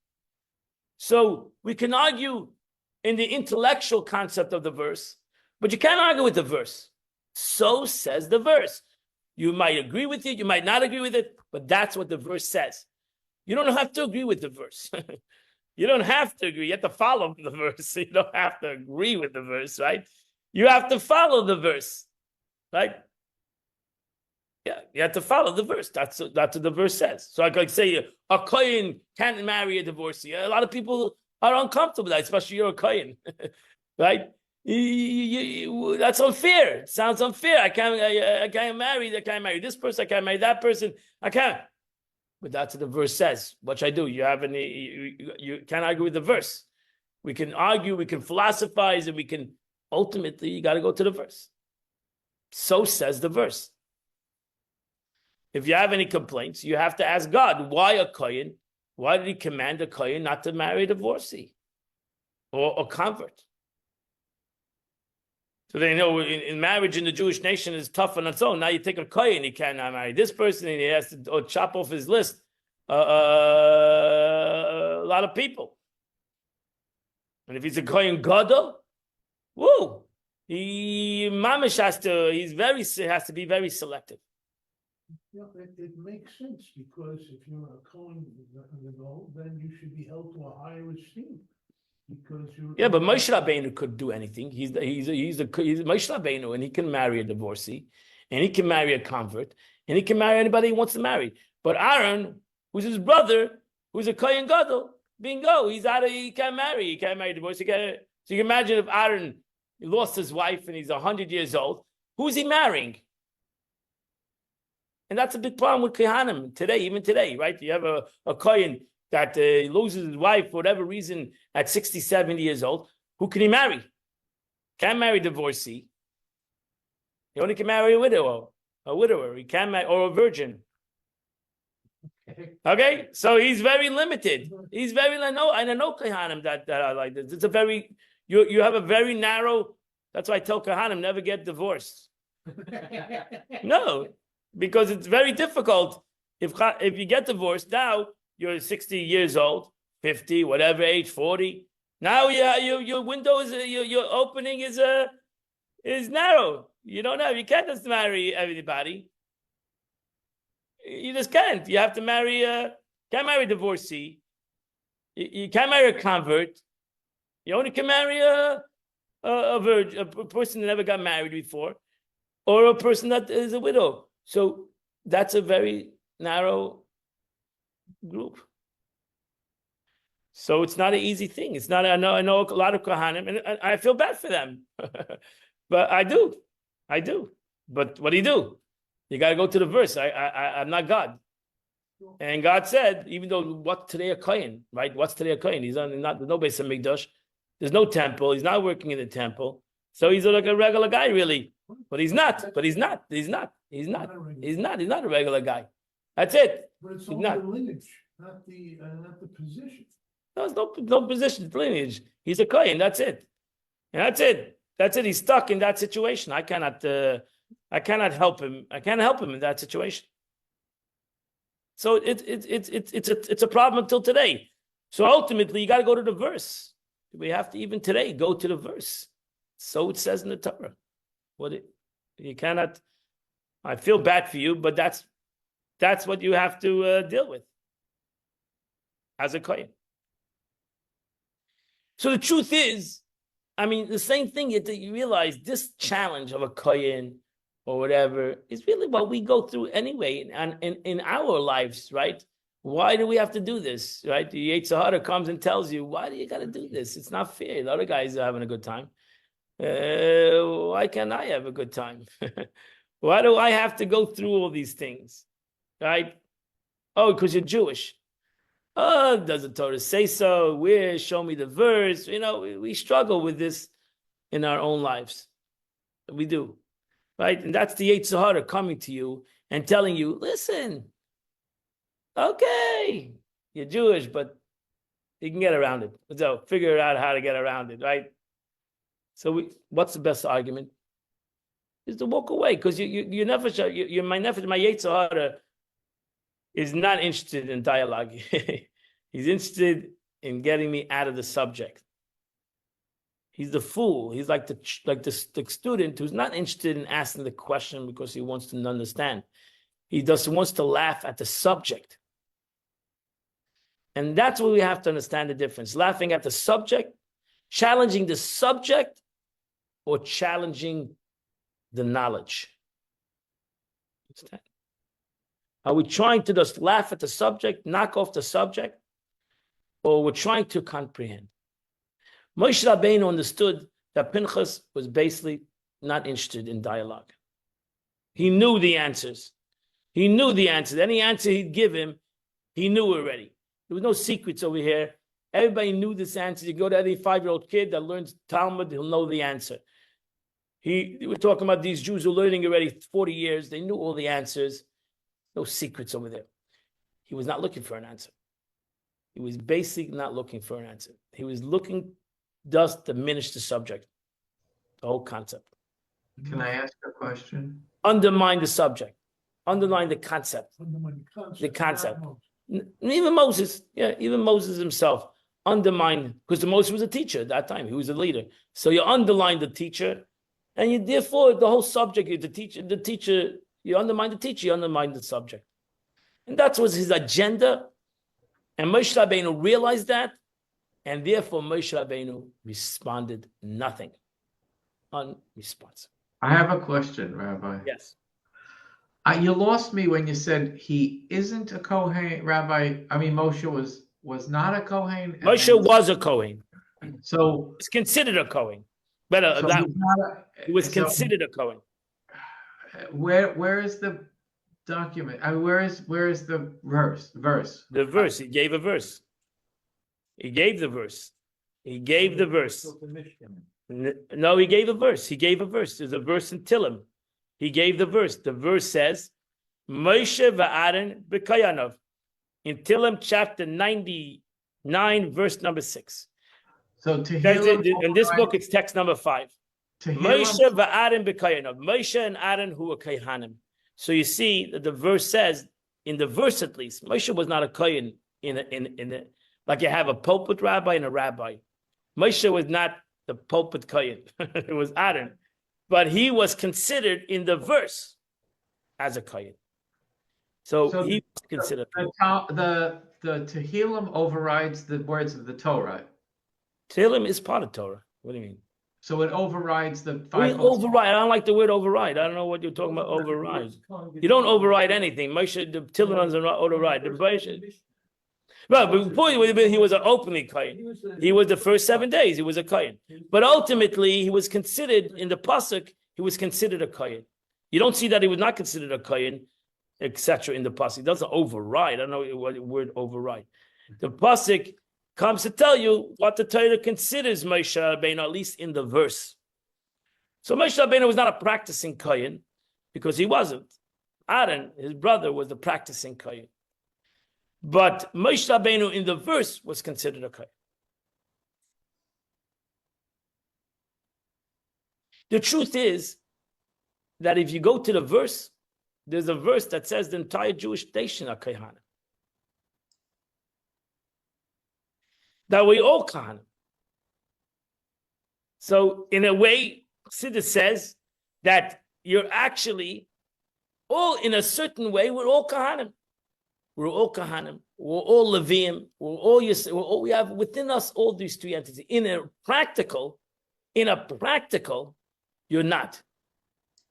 So we can argue in the intellectual concept of the verse, but you can't argue with the verse. So says the verse. You might agree with it, you might not agree with it, but that's what the verse says. You don't have to agree with the verse. You don't have to agree. You have to follow the verse. You don't have to agree with the verse, right? You have to follow the verse. Right? Yeah, you have to follow the verse. That's what the verse says. So I could say a kohen can't marry a divorcee. A lot of people are uncomfortable with that, especially you're a kohen, right? That's unfair. It sounds unfair. I can't marry this person. I can't marry that person. I can't. But that's what the verse says. What should I do? You can't argue with the verse. We can argue, we can philosophize, and we can ultimately you got to go to the verse. So says the verse. If you have any complaints, you have to ask God, why a kohen? Why did he command a kohen not to marry a divorcee or a convert? So they know in marriage in the Jewish nation is tough on its own. Now you take a kohen, he cannot marry this person, and he has to chop off his list a lot of people. And if he's a kohen gadol, woo, he mamish has to be very selective. Yeah, it makes sense, because if you're a Cohen, then you should be held to a higher esteem. Because you're. Yeah, but Moshe Rabbeinu could do anything. He's Moshe Rabbeinu, and he can marry a divorcee, and he can marry a convert, and he can marry anybody he wants to marry. But Aaron, who's his brother, who's a kohen gadol, bingo, he can't marry. He can't marry a divorcee. So you can imagine if Aaron lost his wife and he's 100 years old, who's he marrying? And that's a big problem with Kohanim today, even today, right? You have a Kohen that loses his wife for whatever reason at 60, 70 years old. Who can he marry? Can't marry a divorcee. He only can marry a widower. He can't marry, or a virgin. Okay, so he's very limited. I know Kohanim that are like this. It's a very, you have a very narrow, that's why I tell Kohanim, never get divorced. No. Because it's very difficult. If you get divorced now, you're 60 years old, 50, whatever age, 40. Now your window is your opening is narrow. You can't just marry everybody. You just can't. You have to marry can't marry a divorcee. You can't marry a convert. You only can marry a virgin, a person that never got married before, or a person that is a widow. So that's a very narrow group. So it's not an easy thing. It's not. I know a lot of Kohanim, and I feel bad for them, but I do. But what do? You got to go to the verse. I'm not God, and God said, even though what's today a kohen, right? What's today a kohen? He's not. There's no Beis Hamikdash. There's no temple. He's not working in the temple. So he's like a regular guy, really. But he's not. He's not a regular guy. That's it. But it's only the lineage, not the position. No, it's no position. It's lineage. He's a kohen. That's it. And that's it. He's stuck in that situation. I cannot help him. I can't help him in that situation. So it's a problem until today. So ultimately, you got to go to the verse. We have to even today go to the verse. So it says in the Torah. You cannot. I feel bad for you, but that's what you have to deal with as a kohen. So the truth is, the same thing. You realize this challenge of a kohen or whatever is really what we go through anyway, and in our lives, right? Why do we have to do this, right? The Yetzer Hara comes and tells you, why do you got to do this? It's not fair. The other guys are having a good time. Why can't I have a good time? Why do I have to go through all these things, right? Oh, because you're Jewish. Oh, does the Torah say so? Show me the verse. We struggle with this in our own lives. We do, right? And that's the Yetzer Hara coming to you and telling you, listen, okay, you're Jewish, but you can get around it. So figure out how to get around it, right? So what's the best argument? Is to walk away, because my Yetzer Hara is not interested in dialogue. He's interested in getting me out of the subject. He's the fool. He's like the student who's not interested in asking the question because he wants to understand. He just wants to laugh at the subject. And that's what we have to understand the difference. Laughing at the subject, challenging the subject, or challenging the knowledge. Understand? Are we trying to just laugh at the subject, knock off the subject, or we're trying to comprehend? Moshe Rabbeinu understood that Pinchas was basically not interested in dialogue. He knew the answers. Any answer he'd give him, he knew already. There was no secrets over here. Everybody knew this answer. You go to any 5-year-old kid that learns Talmud, he'll know the answer. We're talking about these Jews who are learning already 40 years. They knew all the answers. No secrets over there. He was not looking for an answer. He was basically not looking for an answer. He was looking just to diminish the subject, the whole concept. Can I ask a question? Undermine the subject, undermine the concept. Undermine the The concept. not Moses. Even Moses, even Moses himself undermined, because Moses was a teacher at that time. He was a leader. So you underline the teacher, and you therefore the whole subject, the teacher, you undermine the teacher, you undermine the subject. And that was his agenda. And Moshe Rabbeinu realized that, and therefore Moshe Rabbeinu responded nothing. Unresponsive. I have a question, Rabbi. Yes. You lost me when you said he isn't a Kohen, Rabbi. I mean, Moshe was not a Kohen. Moshe was a Kohen. So He's considered a Kohen. But so he's not he was so considered a Kohen. where is the document? I mean, where is the verse? The verse. He gave a verse. He gave the verse. He gave the verse. No, he gave a verse. He gave a verse. There's a verse in Tillim. He gave the verse. The verse says, Moshe va'Aaron b'kayanov. In Tillim chapter 99, verse number 6. So Tehillim, In this book, it's text number 5. Moshe Tehillim, va'Aaron b'kayanov. Moshe and Aaron who were Kohanim. So you see that the verse says, in the verse at least, Moshe was not a Kohen like you have a pulpit rabbi and a rabbi. Moshe was not the pulpit Kohen. It was Aaron. But he was considered in the verse as a Kohen. So he was considered. the Tehillim overrides the words of the Torah. Tehillim is part of Torah. What do you mean? So it overrides the We five. override. I don't like the word override. I don't know what you're talking about. Override. You don't override anything. Moshe, the Tehillim doesn't override. Well, but the point was he was an openly Kohen. He was the first 7 days. He was a Kohen. But ultimately, he was considered in the pasuk. He was considered a Kohen. You don't see that he was not considered a Kohen, etc. In the pasuk. It doesn't override. I don't know what the word override. The pasuk comes to tell you what the Torah considers Moshe Rabbeinu, at least in the verse. So Moshe Rabbeinu was not a practicing Kohen because he wasn't. Aaron, his brother, was the practicing Kohen. But Moshe Rabbeinu in the verse was considered a Kohen. The truth is that if you go to the verse, there's a verse that says the entire Jewish nation are Kohanim. That we all Kohanim. So in a way, Siddur says that you're actually all, in a certain way, we're all Kohanim. We're all Kohanim. We're all Leviim. We have within us all these three entities. In a practical, you're not.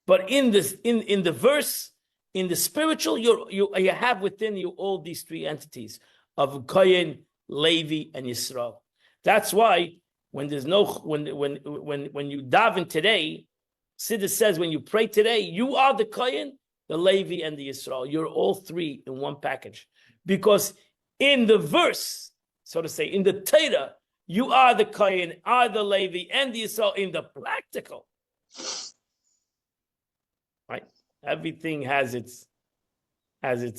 But in the verse, in the spiritual, you have within you all these three entities of Kohen, Levi, and Yisrael. That's why when there's no when you daven today, Siddur says when you pray today, you are the Kohen, the Levi, and the Yisrael. You're all three in one package. Because in the verse, so to say, in the Torah, you are the Kohen, are the Levi, and the Yisrael in the practical. Right? Everything has its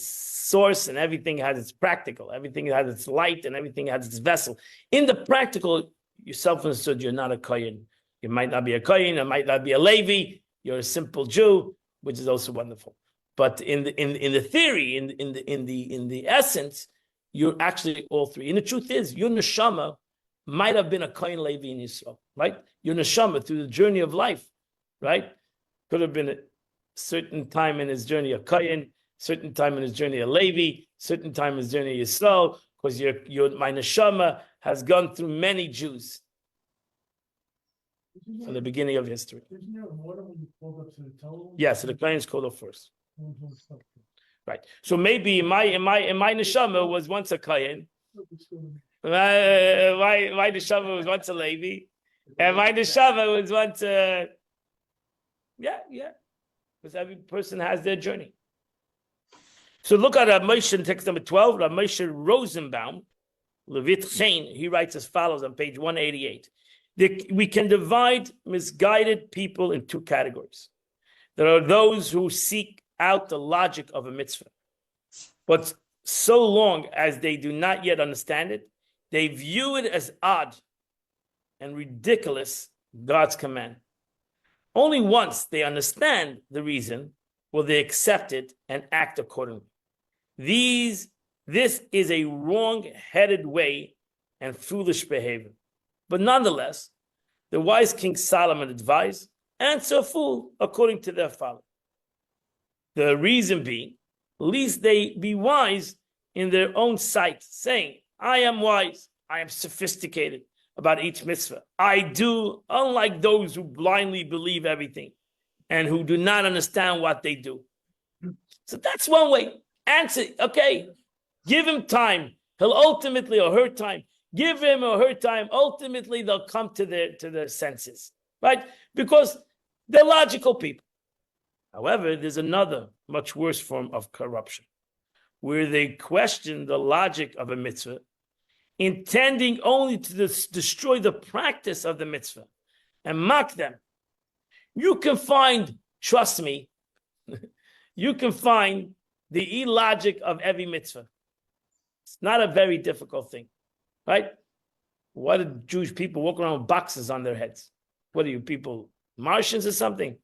source, and everything has its practical. Everything has its light, and everything has its vessel. In the practical, you self-understood you're not a Kohen. You might not be a Kohen, you might not be a Levi. You're a simple Jew, which is also wonderful. But in the theory, in the essence, you're actually all three. And the truth is, your neshama might have been a Kohen, Levi, in Israel, right? Your neshama through the journey of life, right? Could have been a certain time in his journey a Kohen, certain time in his journey a Levi, certain time in his journey a Yisrael, because my neshama has gone through many Jews from the beginning of history. Isn't there an order when you pulled up to the total? Yeah, so the Kohen is called off first. Right. So maybe my neshama was once a Kohen. My neshama was once a Levi, and my neshama was once a because every person has their journey. So look at Moshe in text number 12. Moshe Rosenbaum, Levit Chain, he writes as follows on page 188. We can divide misguided people in two categories. There are those who seek out the logic of a mitzvah, but so long as they do not yet understand it, they view it as odd and ridiculous, God's command. Only once they understand the reason will they accept it and act accordingly. This is a wrong-headed way and foolish behavior. But nonetheless, the wise King Solomon advised, answer a fool according to their folly. The reason being, lest they be wise in their own sight, saying, I am wise, I am sophisticated about each mitzvah. I do, unlike those who blindly believe everything and who do not understand what they do. So that's one way. Answer, okay, give him time. He'll ultimately, or her time, give him or her time. Ultimately, they'll come to their senses, right? Because they're logical people. However, there's another much worse form of corruption, where they question the logic of a mitzvah, intending only to destroy the practice of the mitzvah and mock them. You can find, trust me, you can find the illogic of every mitzvah. It's not a very difficult thing, right? Why do Jewish people walk around with boxes on their heads? What are you people, Martians or something?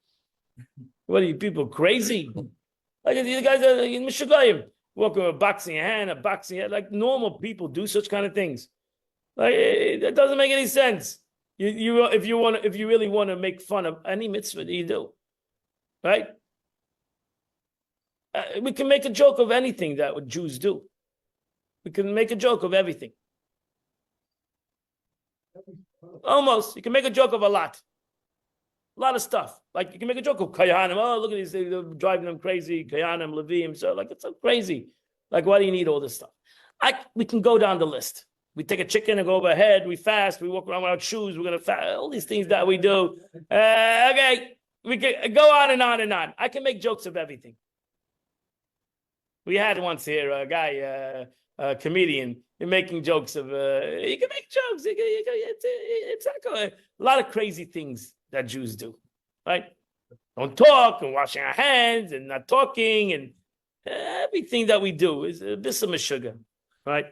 What are you people, crazy? Like you guys are in Michigan, walking with a box in your hand, a box in your head. Like normal people do such kind of things. Like it doesn't make any sense. If you really want to make fun of any mitzvah that you do, right? We can make a joke of anything that what Jews do. We can make a joke of everything. Almost. You can make a joke of a lot of stuff. Like you can make a joke of Kayanim. Oh, look at these things, they're driving them crazy. Kayanim, Levim. So like it's so crazy. Like why do you need all this stuff? We can go down the list. We take a chicken and go overhead. We fast. We walk around without shoes. We're gonna fast. All these things that we do. Okay, we can go on and on and on. I can make jokes of everything. We had once here a guy, a comedian, making jokes of. You can make jokes. It's like a lot of crazy things that Jews do, right? Don't talk and washing our hands and not talking and everything that we do is a bit of sugar, right?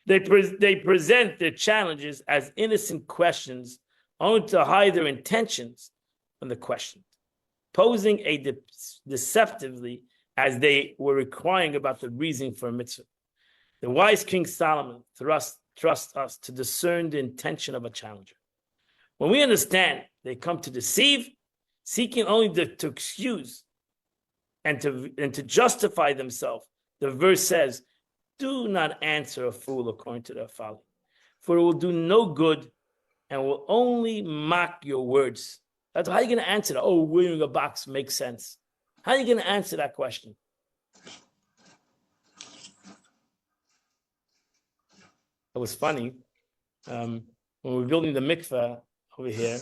They present their challenges as innocent questions only to hide their intentions from the question, posing a deceptively as they were inquiring about the reason for a mitzvah. The wise King Solomon trusts us to discern the intention of a challenger. When we understand they come to deceive, seeking only to excuse and to justify themselves, the verse says, do not answer a fool according to their folly, for it will do no good and will only mock your words. That's how are you going to answer that? Oh, wearing a box makes sense. How are you going to answer that question? It was funny when we were building the mikveh over here.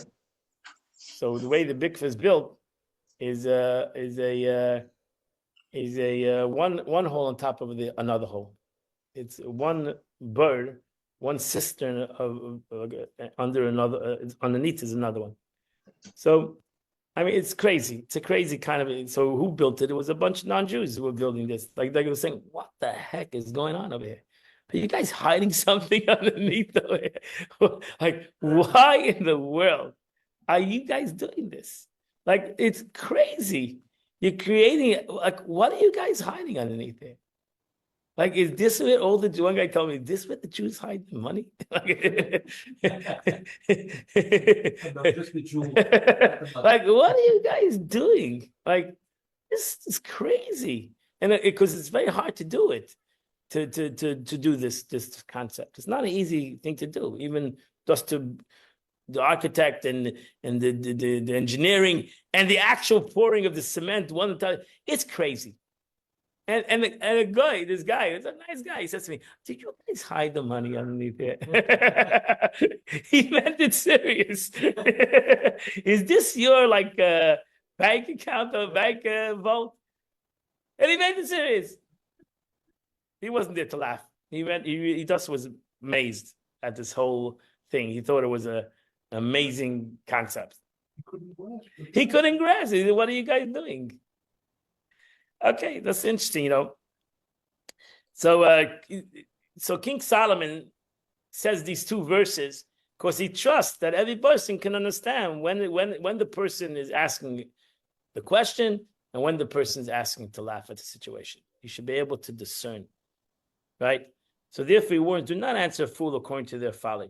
So the way the mikveh is built is a one hole on top of another hole. It's one bird, one cistern under another. Underneath is another one. So, I mean, it's crazy. It's a crazy kind of. So, who built it? It was a bunch of non-Jews who were building this. Like they were saying, "What the heck is going on over here? Are you guys hiding something underneath over here? Like, why in the world are you guys doing this? Like, it's crazy. You're creating it. Like, what are you guys hiding underneath there? Like, is this where all the one guy told me, this where the Jews hide their money? No, just the jewel. Like, what are you guys doing? Like, this is crazy. And because it's very hard to do it, to do this concept. It's not an easy thing to do, even just to the architect and the engineering and the actual pouring of the cement. It's crazy. And a guy, this guy, it's a nice guy. He says to me, "Did you guys hide the money underneath there?" He meant it serious. Is this your bank account or bank vault? And he meant it serious. He wasn't there to laugh. He just was amazed at this whole thing. He thought it was an amazing concept. He couldn't grasp it. What are you guys doing? Okay, that's interesting, So King Solomon says these two verses because he trusts that every person can understand when the person is asking the question and when the person is asking to laugh at the situation. You should be able to discern, right? So therefore he warns, do not answer a fool according to their folly,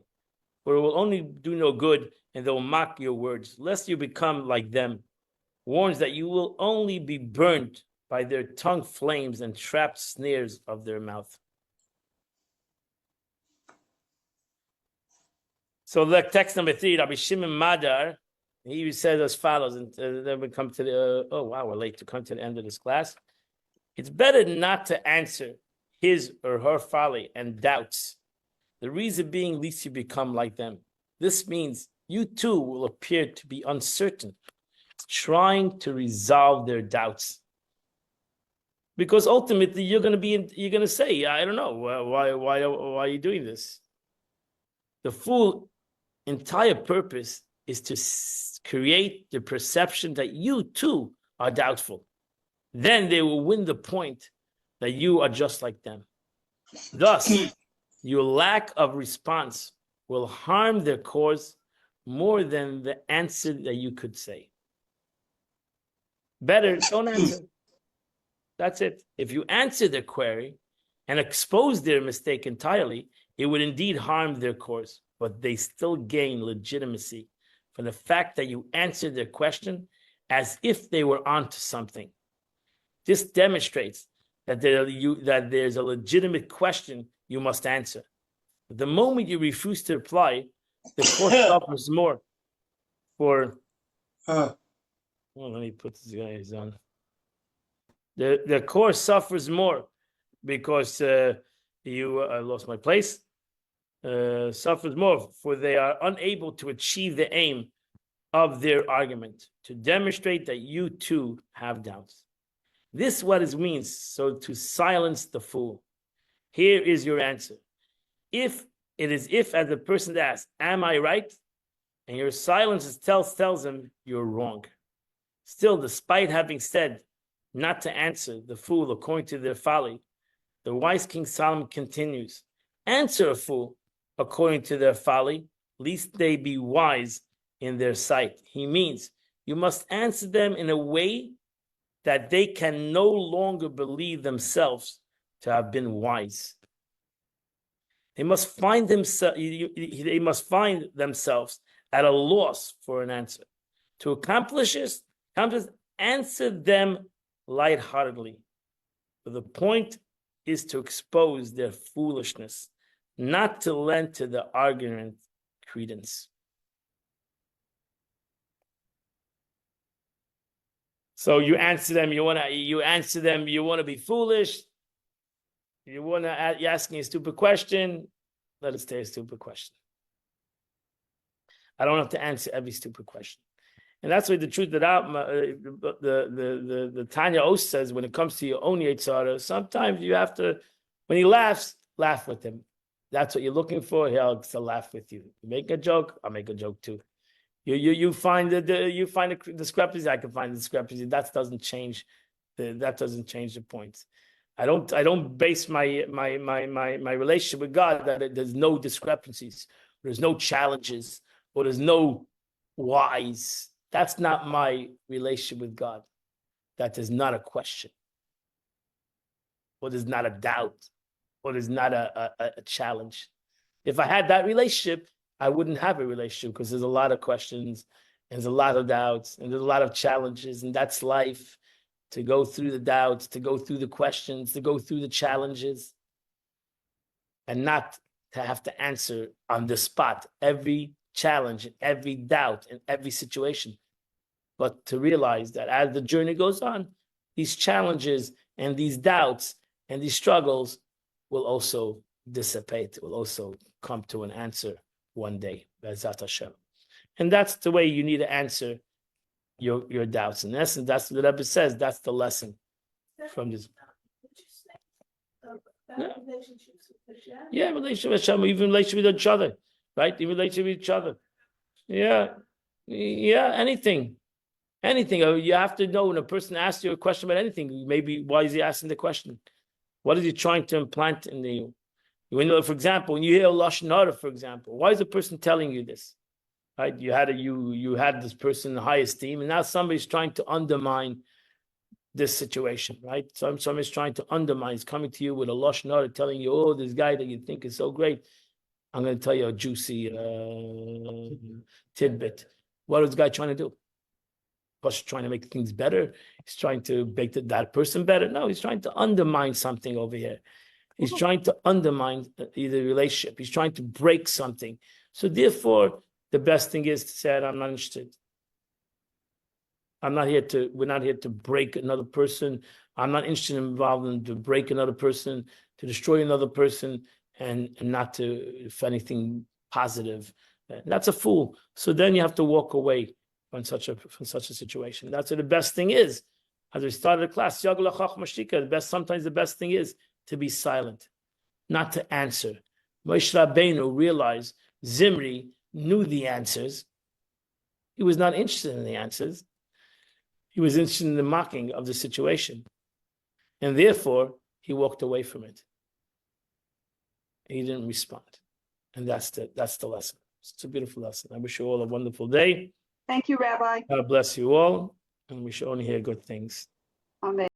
for it will only do no good, and they will mock your words, lest you become like them. Warns that you will only be burned by their tongue flames and trapped snares of their mouth. So like text number 3, Rabbi Shimon Madar, he says as follows, and then we come to the, oh wow, we're late to come to the end of this class. It's better not to answer his or her folly and doubts. The reason being, least you become like them. This means you too will appear to be uncertain, trying to resolve their doubts. Because ultimately you're going to say, I don't know, why are you doing this? The fool's entire purpose is to create the perception that you too are doubtful. Then they will win the point that you are just like them. Thus, your lack of response will harm their cause more than the answer that you could say. Better, don't answer. That's it. If you answer their query and expose their mistake entirely, it would indeed harm their cause, but they still gain legitimacy from the fact that you answered their question as if they were onto something. This demonstrates that there's a legitimate question you must answer. The moment you refuse to reply, the court suffers more. Let me put this guy's on. The court suffers more because I lost my place. Suffers more, for they are unable to achieve the aim of their argument, to demonstrate that you too have doubts. This is what it means, so to silence the fool. Here is your answer. If as the person asks, am I right? And your silence tells him you're wrong. Still, despite having said not to answer the fool according to their folly, the wise King Solomon continues, answer a fool according to their folly, lest they be wise in their sight. He means you must answer them in a way that they can no longer believe themselves to have been wise. They must find themselves at a loss for an answer. To accomplish this, answer them lightheartedly. But the point is to expose their foolishness, not to lend to the argument credence. So you answer them, you want to be foolish, you're asking a stupid question, let it stay a stupid question. I don't have to answer every stupid question. And that's why the truth that the Tanya Os says, when it comes to your own Yetzirah, sometimes you have to, when he laughs, laugh with him. That's what you're looking for. He'll laugh with you. You make a joke, I'll make a joke too. You find a discrepancy, I can find a discrepancy. That doesn't change the point. I don't base my relationship with God that there's no discrepancies, there's no challenges, or there's no whys. That's not my relationship with God. That is not a question, or there's not a doubt, or there's not a challenge. If I had that relationship, I wouldn't have a relationship, because there's a lot of questions, and there's a lot of doubts, and there's a lot of challenges, and that's life. To go through the doubts, to go through the questions, to go through the challenges, and not to have to answer on the spot every challenge, every doubt, and every situation, but to realize that as the journey goes on, these challenges and these doubts and these struggles will also dissipate, will also come to an answer one day, Be'ezrat Hashem. And that's the way you need to answer your doubts. In essence, that's what the Rebbe says. That's the lesson from this. Yeah, relationship with Hashem, even relationship with each other, right? Even relationship with each other. Yeah, anything. You have to know when a person asks you a question about anything, maybe why is he asking the question? What is he trying to implant in you? For example, when you hear lashon hara, for example, why is the person telling you this? Right? You had this person in high esteem, and now somebody's trying to undermine this situation, right? Somebody's trying to undermine. He's coming to you with a lashon hara, telling you, "Oh, this guy that you think is so great." I'm going to tell you a juicy tidbit. What is the guy trying to do? He's trying to make things better. He's trying to make that person better. No, he's trying to undermine something over here. He's trying to undermine the relationship. He's trying to break something. So therefore, the best thing is to say, I'm not interested. We're not here to break another person. I'm not interested in involving to break another person, to destroy another person, and not to, if anything, positive. That's a fool. So then you have to walk away from such a situation. That's what the best thing is. As we started the class, sometimes the best thing is to be silent, not to answer. Moshe Rabbeinu realized Zimri knew the answers. He was not interested in the answers. He was interested in the mocking of the situation. And therefore, he walked away from it. He didn't respond. And that's the lesson. It's a beautiful lesson. I wish you all a wonderful day. Thank you, Rabbi. God bless you all. And we should only hear good things. Amen.